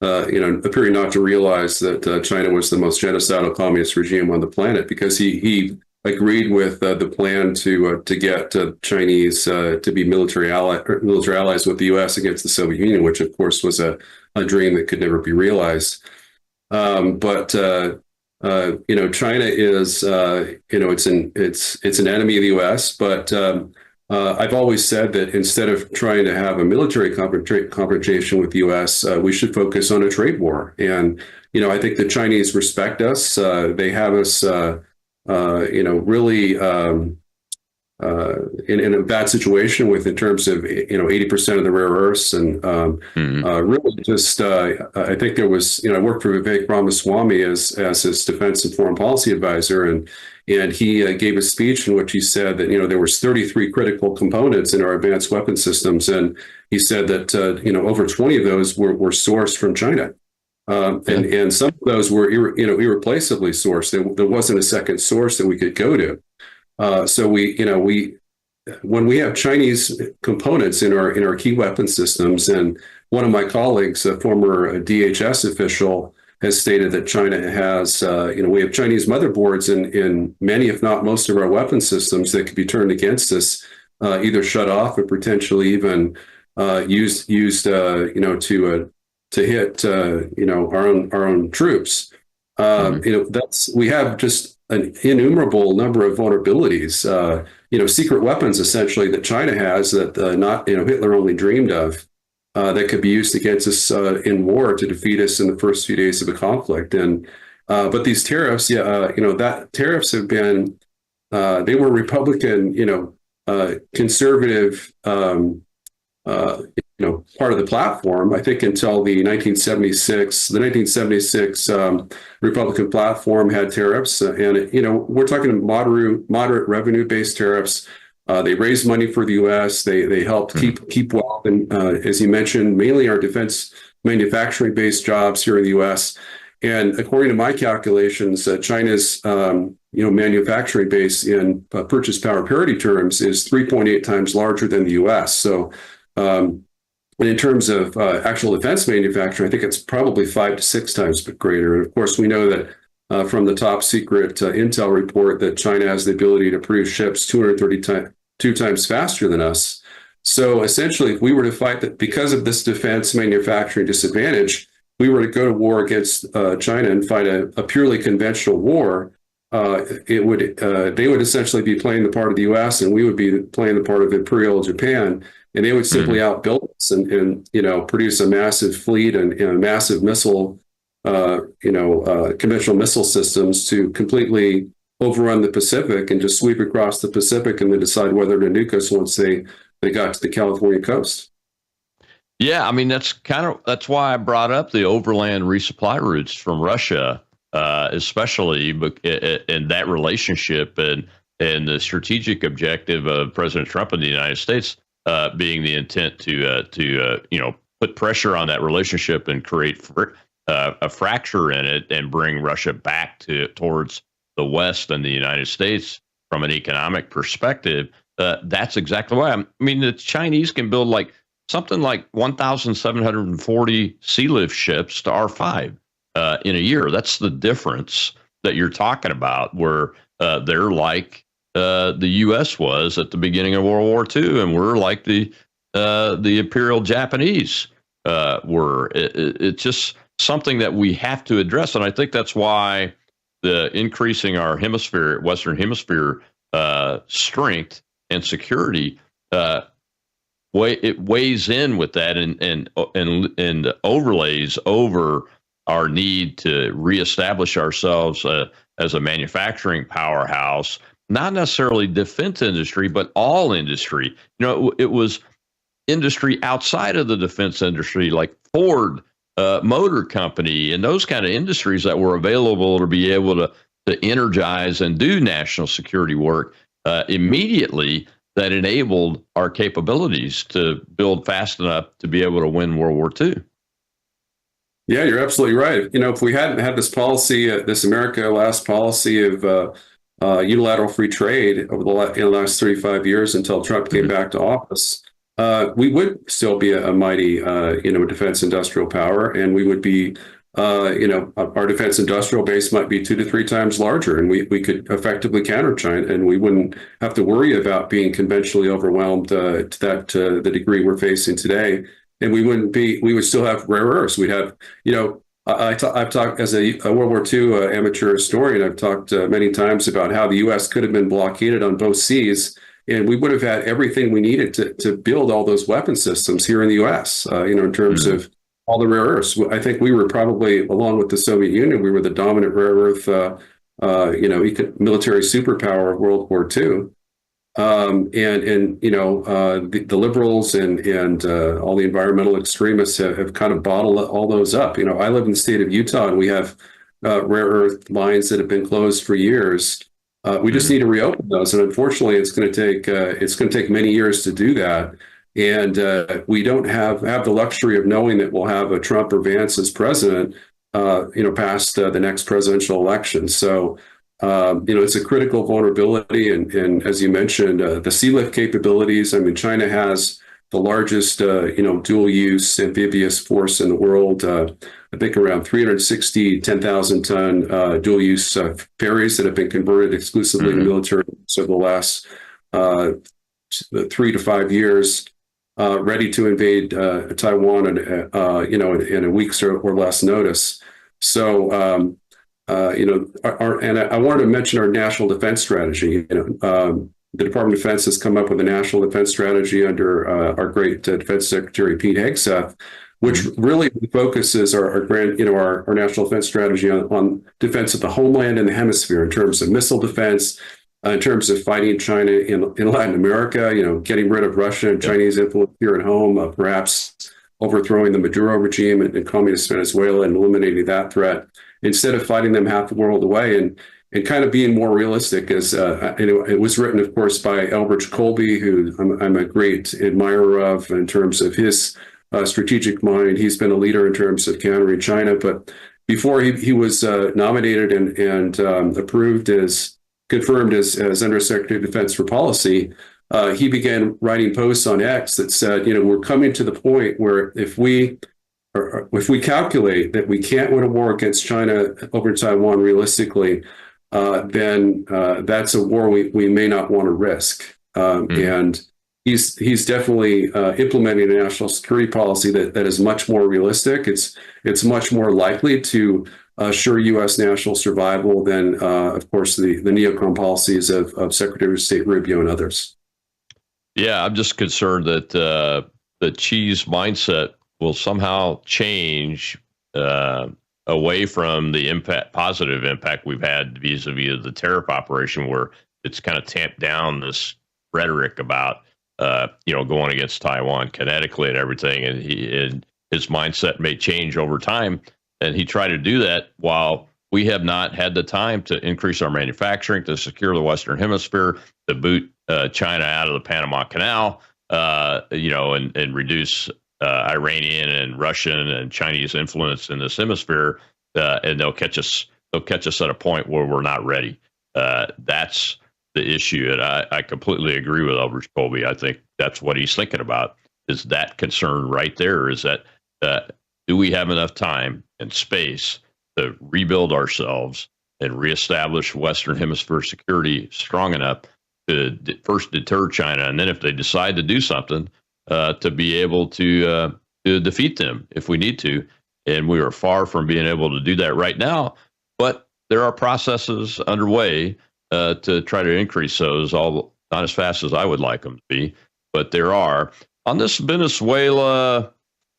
Appearing not to realize that China was the most genocidal communist regime on the planet, because he agreed with the plan to get Chinese to be military allies with the U.S. against the Soviet Union, which of course was a dream that could never be realized. But China is it's an enemy of the U.S. But I've always said that instead of trying to have a military confrontation with the U.S., we should focus on a trade war. And, I think the Chinese respect us. They have us, really in a bad situation with, in terms of 80% of the rare earths, and really just I think there was, I worked for Vivek Ramaswamy as his defense and foreign policy advisor, and he gave a speech in which he said that there was 33 critical components in our advanced weapon systems, and he said that over 20 of those were sourced from China. And some of those were irreplaceably sourced. There wasn't a second source that we could go to. So when we have Chinese components in our key weapon systems, and one of my colleagues, a former DHS official, has stated that China has, we have Chinese motherboards in many, if not most, of our weapon systems that could be turned against us, either shut off or potentially even used to hit our own troops. We have just an innumerable number of vulnerabilities, secret weapons essentially that China has that Hitler only dreamed of, that could be used against us in war to defeat us in the first few days of a conflict. And but these tariffs, tariffs have been, they were Republican, conservative, part of the platform, I think, until the 1976 Republican platform had tariffs, and we're talking moderate revenue-based tariffs. They raised money for the U.S. They helped keep wealth, and as you mentioned, mainly our defense manufacturing-based jobs here in the U.S. And according to my calculations, China's manufacturing base in purchase power parity terms is 3.8 times larger than the U.S. So in terms of actual defense manufacturing, I think it's probably 5 to 6 times greater. And of course, we know that from the top secret intel report that China has the ability to produce ships 232 times faster than us. So essentially, if we were to fight that, because of this defense manufacturing disadvantage, we were to go to war against China and fight a purely conventional war, they would essentially be playing the part of the U.S. and we would be playing the part of Imperial Japan, and they would simply outbuild us and produce a massive fleet and a massive missile, conventional missile systems to completely overrun the Pacific and just sweep across the Pacific and then decide whether to nuke us once they got to the California coast. Yeah, I mean, that's why I brought up the overland resupply routes from Russia, especially in that relationship and the strategic objective of President Trump in the United States being the intent to put pressure on that relationship and create a fracture in it and bring Russia back towards the West and the United States from an economic perspective. That's exactly why. I mean, the Chinese can build something like 1,740 sea lift ships to R5 in a year. That's the difference that you're talking about, where they're like the U.S. was at the beginning of World War II, and we're like the Imperial Japanese were. It's just something that we have to address, and I think that's why the increasing our Western Hemisphere strength and security. It weighs in with that and overlays over our need to reestablish ourselves as a manufacturing powerhouse, not necessarily defense industry, but all industry. It was industry outside of the defense industry, like Ford Motor Company and those kind of industries that were available to be able to energize and do national security work immediately, that enabled our capabilities to build fast enough to be able to win World War II. Yeah, you're absolutely right. If we hadn't had this policy, this America Last policy of unilateral free trade over the last 35 years until Trump came back to office, we would still be a mighty, defense industrial power, and we would be, our defense industrial base might be 2 to 3 times larger, and we could effectively counter China, and we wouldn't have to worry about being conventionally overwhelmed to the degree we're facing today. And we would still have rare earths. We'd have, I've talked as a World War II amateur historian, I've talked many times about how the U.S. could have been blockaded on both seas, and we would have had everything we needed to build all those weapon systems here in the U.S., in terms of all the rare earths. I think we were probably, along with the Soviet Union, we were the dominant rare earth, military superpower of World War II. The liberals and all the environmental extremists have kind of bottled all those up. I live in the state of Utah, and we have rare earth mines that have been closed for years. We just need to reopen those, and unfortunately, it's going to take many years to do that. And we don't have the luxury of knowing that we'll have a Trump or Vance as president, past the next presidential election. So, it's a critical vulnerability. And as you mentioned, the sea lift capabilities. I mean, China has the largest, dual use amphibious force in the world. I think around 360 10,000 ton dual use ferries that have been converted exclusively to military use over the last 3 to 5 years. Ready to invade Taiwan in a week's or less notice. So, and I wanted to mention our national defense strategy. The Department of Defense has come up with a national defense strategy under our great Defense Secretary Pete Hegseth, which really focuses our national defense strategy on defense of the homeland and the hemisphere in terms of missile defense. In terms of fighting China in Latin America, getting rid of Russia and Chinese influence here at home, perhaps overthrowing the Maduro regime in communist Venezuela and eliminating that threat, instead of fighting them half the world away, and kind of being more realistic. As it was written, of course, by Elbridge Colby, who I'm a great admirer of in terms of his strategic mind. He's been a leader in terms of countering China, but before he was nominated and confirmed as Undersecretary of Defense for Policy, he began writing posts on X that said, we're coming to the point where if we calculate that we can't win a war against China over Taiwan realistically, then that's a war we may not want to risk. And he's definitely implementing a national security policy that is much more realistic. It's much more likely to assure U.S. national survival than, of course, the neocon policies of Secretary of State Rubio and others. Yeah, I'm just concerned that the Xi's mindset will somehow change away from the positive impact we've had vis-a-vis the tariff operation, where it's kind of tamped down this rhetoric about going against Taiwan kinetically and everything, and his mindset may change over time. And he tried to do that while we have not had the time to increase our manufacturing, to secure the Western Hemisphere, to boot China out of the Panama Canal, and reduce Iranian and Russian and Chinese influence in this hemisphere. And they'll catch us at a point where we're not ready. That's the issue. And I completely agree with Elbridge Colby. I think that's what he's thinking about, is that concern right there, is that do we have enough time and space to rebuild ourselves and reestablish Western Hemisphere security strong enough to first deter China, and then if they decide to do something, to be able to defeat them if we need to. And we are far from being able to do that right now, but there are processes underway to try to increase those, all not as fast as I would like them to be, but there are. On this Venezuela,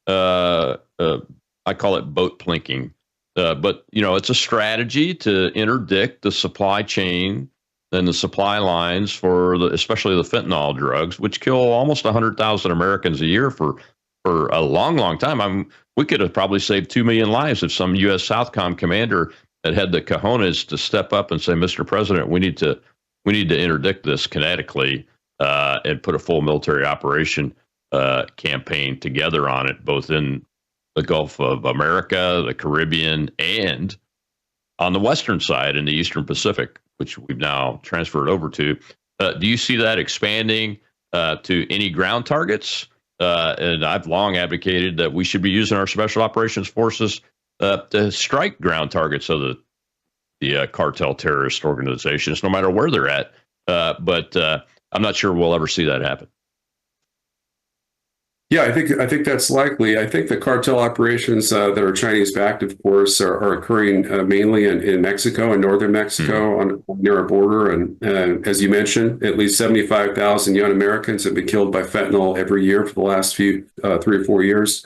I call it boat plinking, but it's a strategy to interdict the supply chain and the supply lines for especially the fentanyl drugs, which kill almost 100,000 Americans a year for a long, long time. We could have probably saved 2 million lives if some U.S. Southcom commander had the cojones to step up and say, Mr. President, we need to interdict this kinetically and put a full military operation campaign together on it, both in the Gulf of America, the Caribbean, and on the western side in the Eastern Pacific, which we've now transferred over to. Do you see that expanding to any ground targets? And I've long advocated that we should be using our special operations forces to strike ground targets of the cartel terrorist organizations, no matter where they're at. But I'm not sure we'll ever see that happen. Yeah, I think that's likely. I think the cartel operations that are Chinese backed, of course, are occurring mainly in Mexico and northern Mexico near our border. And as you mentioned, at least 75,000 young Americans have been killed by fentanyl every year for the last 3 or 4 years.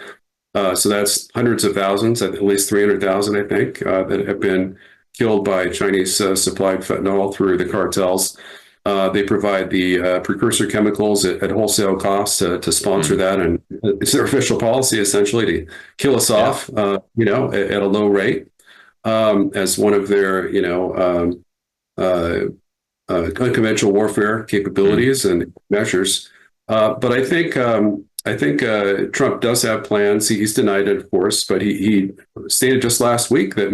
So that's hundreds of thousands, at least 300,000, I think, that have been killed by Chinese supplied fentanyl through the cartels. They provide the precursor chemicals at wholesale costs to sponsor that, and it's their official policy essentially to kill us off, at a low rate as one of their, unconventional warfare capabilities and measures. But I think Trump does have plans. He's denied it, of course, but he stated just last week that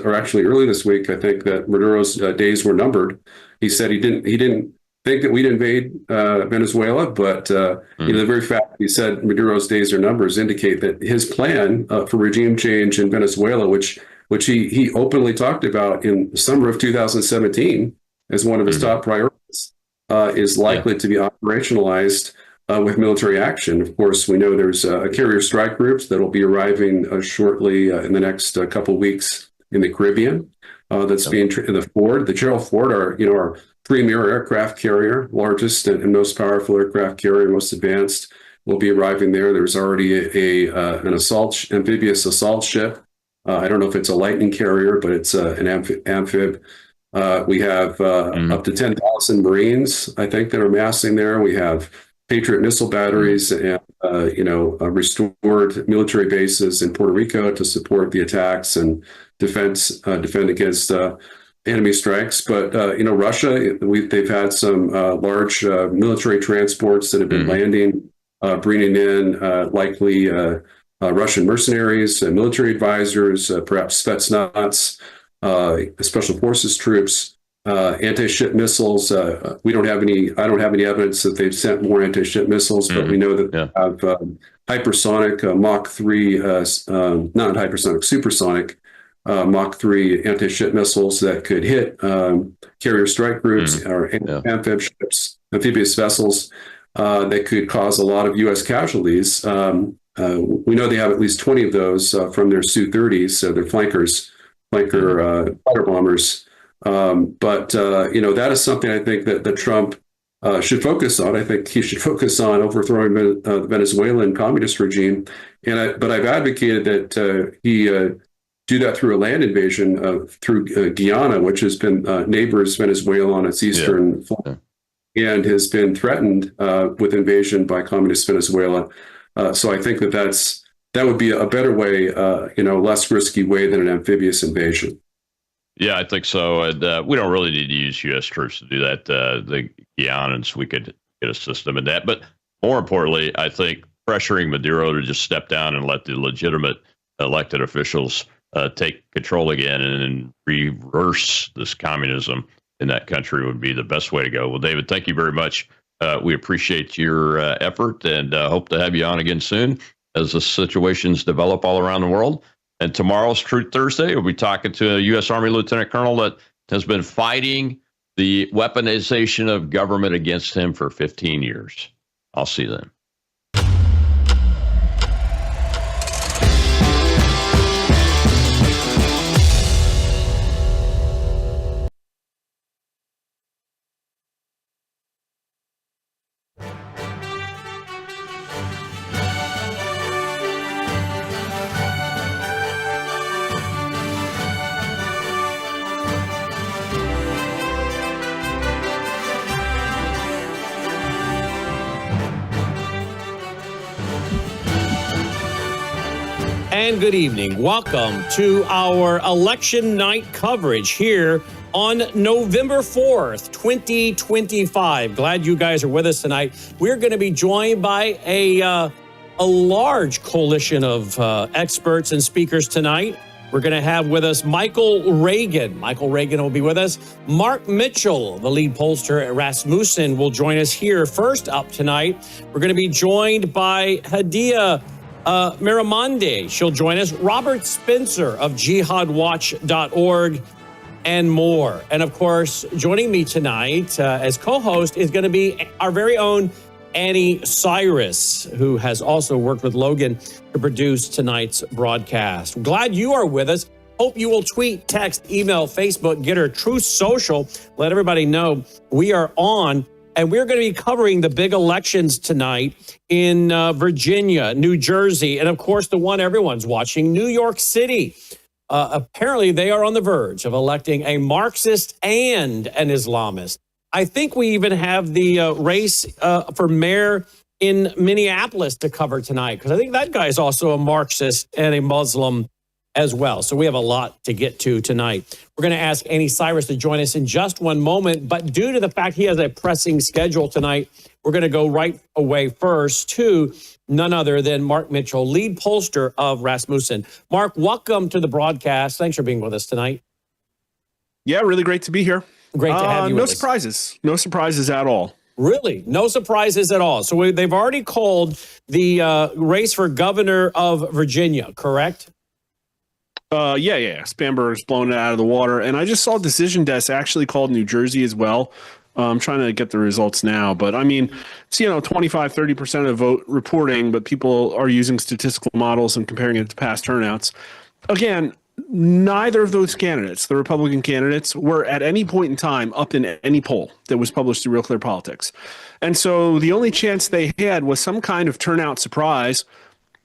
or actually early this week, I think that Maduro's days were numbered. He said he didn't think that we'd invade Venezuela, but the very fact that he said Maduro's days are numbers indicate that his plan for regime change in Venezuela, which he openly talked about in the summer of 2017 as one of his top priorities, is likely to be operationalized with military action. Of course, we know there's carrier strike groups that will be arriving shortly in the next couple weeks in the Caribbean. That's being the Gerald Ford, our premier aircraft carrier, largest and most powerful aircraft carrier, most advanced, will be arriving there. There's already an amphibious assault ship. I don't know if it's a Lightning carrier, but it's an amphib. We have up to 10,000 Marines, I think, that are massing there. We have Patriot missile batteries and restored military bases in Puerto Rico to support the attacks and defend against enemy strikes. But Russia, they've had some large military transports that have been landing, bringing in likely Russian mercenaries, military advisors, perhaps Spetsnaz, special forces troops, anti-ship missiles. I don't have any evidence that they've sent more anti-ship missiles, but we know that they have hypersonic Mach 3, not hypersonic, supersonic Mach 3 anti-ship missiles that could hit carrier strike groups or amphibious vessels that could cause a lot of U.S. casualties. We know they have at least 20 of those from their Su-30s, so their flanker fighter bombers. But that is something I think that Trump should focus on. I think he should focus on overthrowing the Venezuelan communist regime. But I've advocated that he do that through a land invasion through Guyana, which has been neighbors Venezuela on its eastern flank, and has been threatened with invasion by communist Venezuela. So I think that would be a better way, less risky way than an amphibious invasion. Yeah, I think so. And we don't really need to use U.S. troops to do that. The Guyanans, we could get a system in that. But more importantly, I think pressuring Maduro to just step down and let the legitimate elected officials take control again and reverse this communism in that country would be the best way to go. Well, David, thank you very much. We appreciate your effort and hope to have you on again soon as the situations develop all around the world. And tomorrow's Truth Thursday, we'll be talking to a U.S. Army Lieutenant Colonel that has been fighting the weaponization of government against him for 15 years. I'll see you then. And good evening. Welcome to our election night coverage here on November 4th, 2025. Glad you guys are with us tonight. We're going to be joined by a large coalition of experts and speakers tonight. We're going to have with us Michael Reagan. Michael Reagan will be with us. Mark Mitchell, the lead pollster at Rasmussen, will join us here. First up tonight, we're going to be joined by Hadia Miramonde. She'll join us. Robert Spencer of jihadwatch.org and more. And of course, joining me tonight as co-host is going to be our very own Annie Cyrus, who has also worked with Logan to produce tonight's broadcast. Glad you are with us. Hope you will tweet, text, email, Facebook, Getter, Truth Social. Let everybody know we are on. And we're going to be covering the big elections tonight in Virginia, New Jersey, and of course, the one everyone's watching, New York City. Apparently, they are on the verge of electing a Marxist and an Islamist. I think we even have the race for mayor in Minneapolis to cover tonight, because I think that guy is also a Marxist and a Muslim as well. So we have a lot to get to tonight. We're going to ask Annie Cyrus to join us in just one moment, but due to the fact he has a pressing schedule tonight, we're going to go right away first to none other than Mark Mitchell, lead pollster of Rasmussen. Mark, welcome to the broadcast. Thanks for being with us tonight. Yeah, really great to be here. Great to have you with us. No surprises. No surprises at all. Really? No surprises at all. So they've already called the race for governor of Virginia, correct? Yeah. Spanberg's blown it out of the water. And I just saw Decision Desk actually called New Jersey as well. I'm trying to get the results now. But, I mean, it's, 25, 30% of vote reporting, but people are using statistical models and comparing it to past turnouts. Again, neither of those candidates, the Republican candidates, were at any point in time up in any poll that was published through Real Clear Politics. And so the only chance they had was some kind of turnout surprise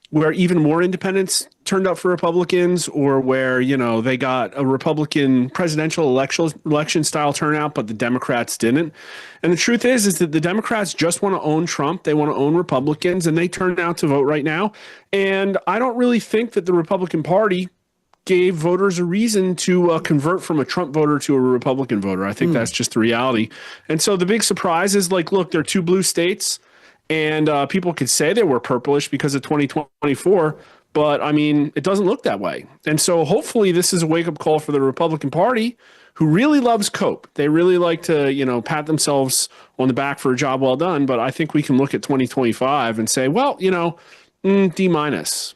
where even more independents turned up for Republicans, or where, they got a Republican presidential election style turnout, but the Democrats didn't. And the truth is that the Democrats just want to own Trump. They want to own Republicans, and they turned out to vote right now. And I don't really think that the Republican Party gave voters a reason to convert from a Trump voter to a Republican voter. I think that's just the reality. And so the big surprise is, look, they're two blue states, and people could say they were purplish because of 2024, but I mean, it doesn't look that way. And so hopefully this is a wake-up call for the Republican Party, who really loves cope. They really like to, pat themselves on the back for a job well done. But I think we can look at 2025 and say, well, D minus.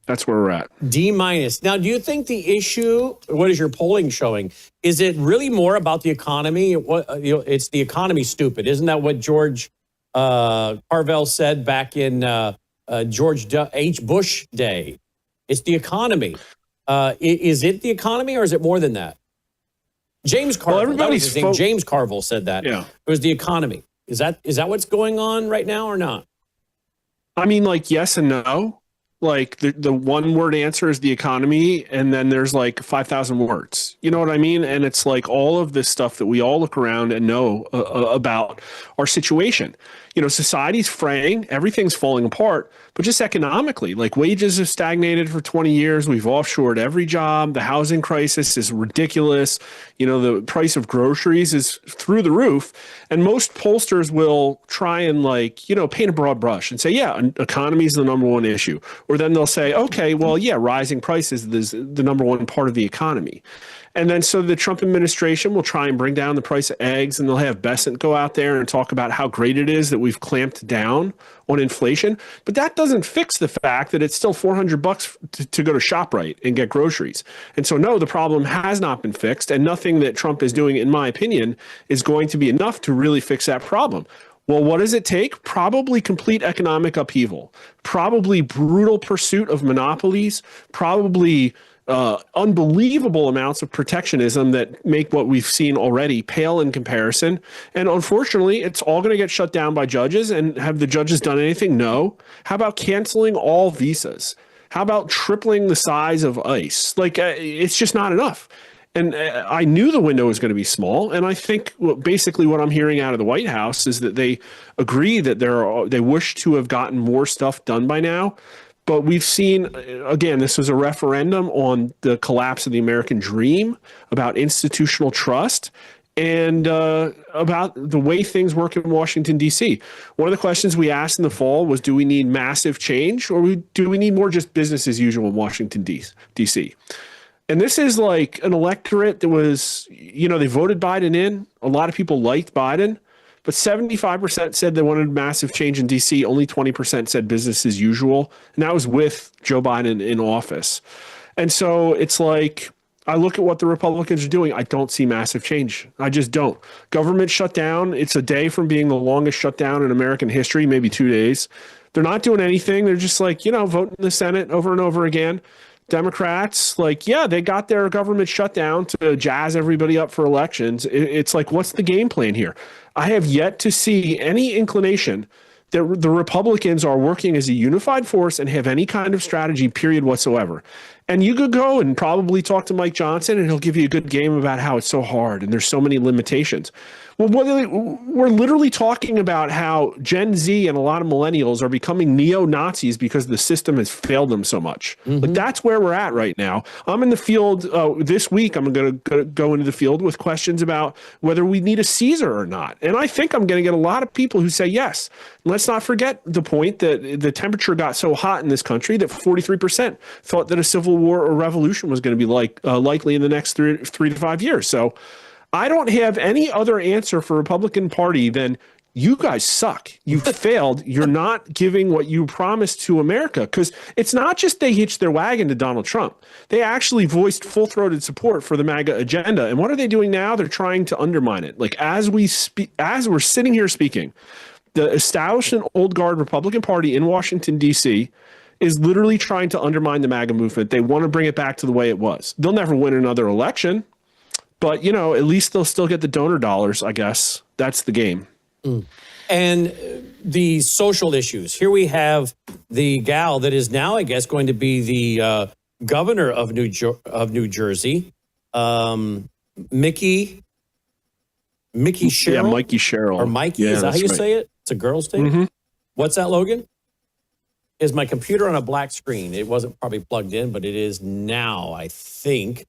That's where we're at. D minus. Now, do you think the issue, what is your polling showing? Is it really more about the economy? It's the economy, stupid. Isn't that what George Carvel said back in George H. Bush day? It's the economy. Is it the economy, or is it more than that? James Carvel. That was his name. James Carvel said that. Yeah. It was the economy. Is that what's going on right now or not? I mean, yes and no. The one word answer is the economy, and then there's 5,000 words. You know what I mean? And it's all of this stuff that we all look around and know about our situation. Society's fraying, everything's falling apart, but just economically, wages have stagnated for 20 years. We've offshored every job. The housing crisis is ridiculous. The price of groceries is through the roof. And most pollsters will try and paint a broad brush and say, yeah, economy is the number one issue. Or then they'll say, okay, well, yeah, rising prices is the number one part of the economy. And then so the Trump administration will try and bring down the price of eggs, and they'll have Bessent go out there and talk about how great it is that we've clamped down on inflation. But that doesn't fix the fact that it's still $400 to go to ShopRite and get groceries. And so, no, the problem has not been fixed, and nothing that Trump is doing, in my opinion, is going to be enough to really fix that problem. Well, what does it take? Probably complete economic upheaval, probably brutal pursuit of monopolies, probably unbelievable amounts of protectionism that make what we've seen already pale in comparison. And unfortunately, it's all going to get shut down by judges. And have the judges done anything? No. How about canceling all visas? How about tripling the size of ICE? It's just not enough. And I knew the window was going to be small. And I think basically what I'm hearing out of the White House is that they agree that they wish to have gotten more stuff done by now. But we've seen, again, this was a referendum on the collapse of the American dream, about institutional trust, and about the way things work in Washington, D.C. One of the questions we asked in the fall was, do we need massive change, or do we need more just business as usual in Washington, D.C.? And this is an electorate that was, they voted Biden in. A lot of people liked Biden. But 75% said they wanted massive change in D.C. Only 20% said business as usual. And that was with Joe Biden in office. And so it's I look at what the Republicans are doing. I don't see massive change. I just don't. Government shutdown. It's a day from being the longest shutdown in American history, maybe 2 days. They're not doing anything. They're just voting in the Senate over and over again. Democrats, they got their government shutdown to jazz everybody up for elections. It's what's the game plan here? I have yet to see any inclination that the Republicans are working as a unified force and have any kind of strategy, period, whatsoever. And you could go and probably talk to Mike Johnson, and he'll give you a good game about how it's so hard and there's so many limitations. Well, we're literally talking about how Gen Z and a lot of millennials are becoming neo-Nazis because the system has failed them so much. Like, that's where we're at right now. I'm in the field this week. I'm going to go into the field with questions about whether we need a Caesar or not. And I think I'm going to get a lot of people who say yes. Let's not forget the point that the temperature got so hot in this country that 43% thought that a civil war or revolution was going to be likely in the next 3 to 5 years. So I don't have any other answer for Republican Party than you guys suck. You failed. You're not giving what you promised to America, because it's not just they hitched their wagon to Donald Trump. They actually voiced full-throated support for the MAGA agenda. And what are they doing now? They're trying to undermine it. Like, as we're sitting here speaking, the established and old guard Republican Party in Washington, D.C. is literally trying to undermine the MAGA movement. They want to bring it back to the way it was. They'll never win another election, but, you know, at least they'll still get the donor dollars, I guess. That's the game. And the social issues. Here we have the gal that is now, I guess, going to be the governor of New Jersey, Mickey Sherrill. Yeah, Mikey Sherrill. Or Mikey, is that how you say it? It's a girl's thing? What's that, Logan? Is my computer on a black screen? It wasn't probably plugged in, but it is now, I think.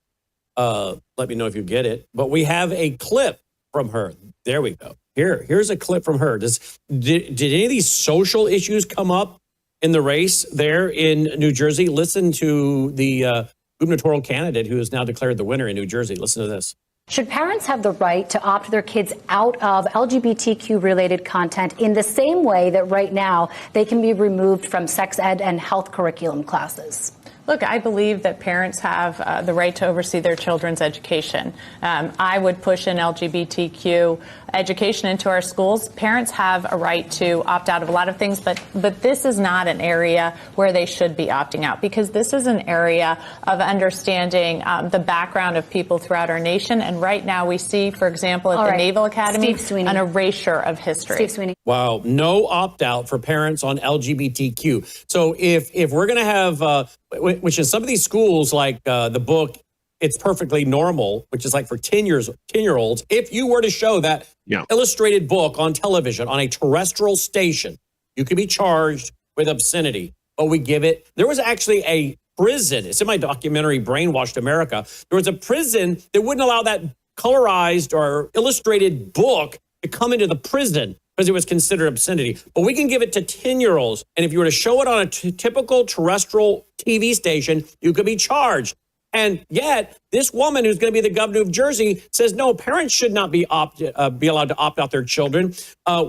Let me know if you get it. But we have a clip from her. There we go. Here's a clip from her. Did any of these social issues come up in the race there in New Jersey? Listen to the gubernatorial candidate who is now declared the winner in New Jersey. Listen to this. Should parents have the right to opt their kids out of LGBTQ-related content in the same way that right now they can be removed from sex ed and health curriculum classes? Look, I believe that parents have the right to oversee their children's education. I would push an LGBTQ education into our schools. Parents have a right to opt out of a lot of things, but this is not an area where they should be opting out, because this is an area of understanding the background of people throughout our nation. And right now we see, for example, at the Naval Academy, an erasure of history. Wow, no opt-out for parents on LGBTQ. So if we're going to have, which is some of these schools, like the book, It's Perfectly Normal, which is like for 10-year-olds, if you were to show that illustrated book on television on a terrestrial station, you could be charged with obscenity. But we give it, there was actually a prison, it's in my documentary, Brainwashed America. There was a prison that wouldn't allow that colorized or illustrated book to come into the prison because it was considered obscenity. But we can give it to 10-year-olds. And if you were to show it on a typical terrestrial TV station, you could be charged. And yet, this woman who's going to be the governor of Jersey says, no, parents should not be allowed to opt out their children.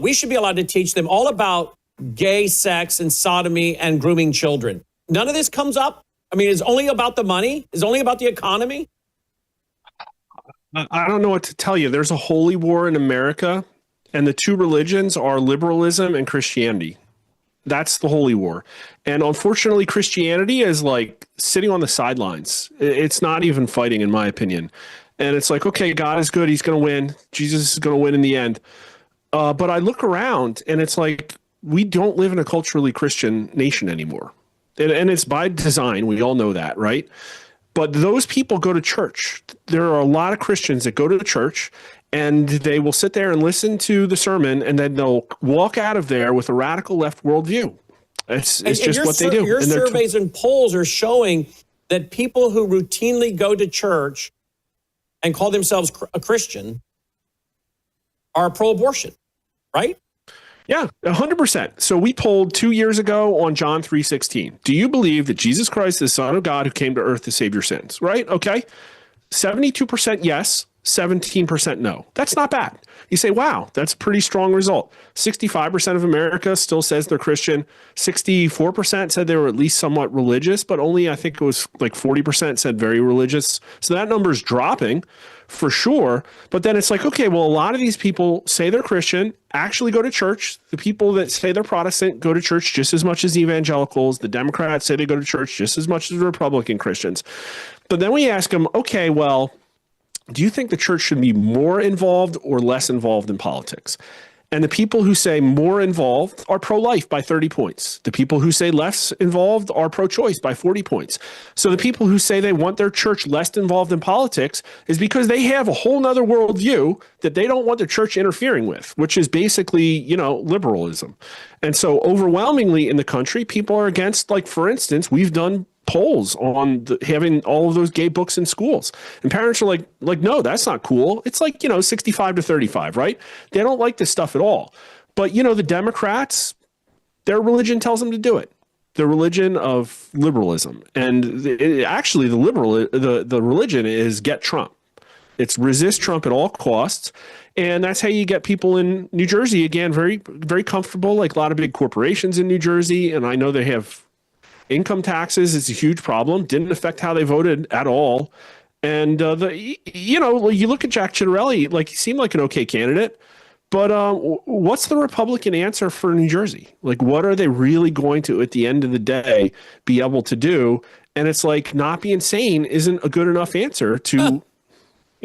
We should be allowed to teach them all about gay sex and sodomy and grooming children. None of this comes up. I mean, it's only about the money. It's only about the economy. I don't know what to tell you. There's a holy war in America, and the two religions are liberalism and Christianity. That's the holy war. And unfortunately, Christianity is like sitting on the sidelines. It's not even fighting, in my opinion. And it's like, okay, God is good. He's going to win. Jesus is going to win in the end. But I look around and it's like, we don't live in a culturally Christian nation anymore. And it's by design. We all know that, right? But those people go to church. There are a lot of Christians that go to the church and they will sit there and listen to the sermon, and then they'll walk out of there with a radical left worldview. It's just what they do. Your surveys and polls are showing that people who routinely go to church and call themselves a Christian are pro-abortion, right? Yeah, 100%. So we polled 2 years ago on John 3:16. Do you believe that Jesus Christ is the Son of God who came to earth to save your sins? Right? Okay. 72% yes, 17% no. That's not bad. You say, wow, that's a pretty strong result. 65% of America still says they're Christian. 64% said they were at least somewhat religious, but only I think it was like 40% said very religious. So that number's dropping for sure. But then it's like, okay, well, a lot of these people say they're Christian, actually go to church. The people that say they're Protestant go to church just as much as evangelicals. The Democrats say they go to church just as much as Republican Christians. But then we ask them, okay, well, do you think the church should be more involved or less involved in politics? And the people who say more involved are pro-life by 30 points. The people who say less involved are pro-choice by 40 points. So the people who say they want their church less involved in politics is because they have a whole nother worldview that they don't want their church interfering with, which is basically, liberalism. And so overwhelmingly in the country, people are against, like, for instance, we've done polls on having all of those gay books in schools, and parents are like, no, that's not cool. It's like, 65 to 35, right? They don't like this stuff at all. But, the Democrats, their religion tells them to do it. The religion of liberalism. And the religion is get Trump. It's resist Trump at all costs. And that's how you get people in New Jersey, again, very, very comfortable, like a lot of big corporations in New Jersey. And I know they have income taxes. It's a huge problem. Didn't affect how they voted at all. And, you look at Jack Ciattarelli, like, he seemed like an okay candidate. But what's the Republican answer for New Jersey? Like, what are they really going to, at the end of the day, be able to do? And it's like, not being sane isn't a good enough answer to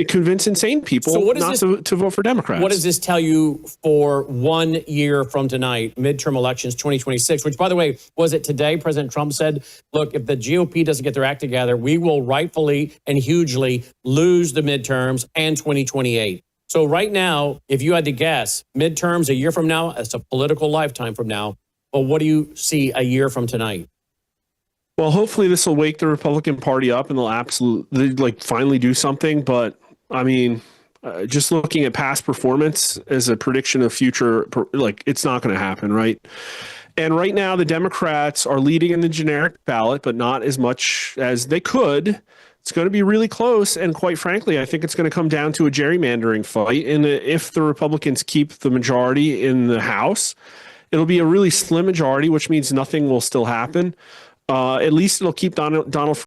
convince insane people to vote for Democrats. What does this tell you for 1 year from tonight, midterm elections 2026, which, by the way, was it today? President Trump said, look, if the GOP doesn't get their act together, we will rightfully and hugely lose the midterms and 2028. So right now, if you had to guess, midterms a year from now, it's a political lifetime from now. But what do you see a year from tonight? Well, hopefully this will wake the Republican Party up and they'll absolutely finally do something. But I mean, just looking at past performance as a prediction of future, it's not going to happen, right? And right now, the Democrats are leading in the generic ballot, but not as much as they could. It's going to be really close. And quite frankly, I think it's going to come down to a gerrymandering fight. And if the Republicans keep the majority in the House, it'll be a really slim majority, which means nothing will still happen. At least it'll keep Donald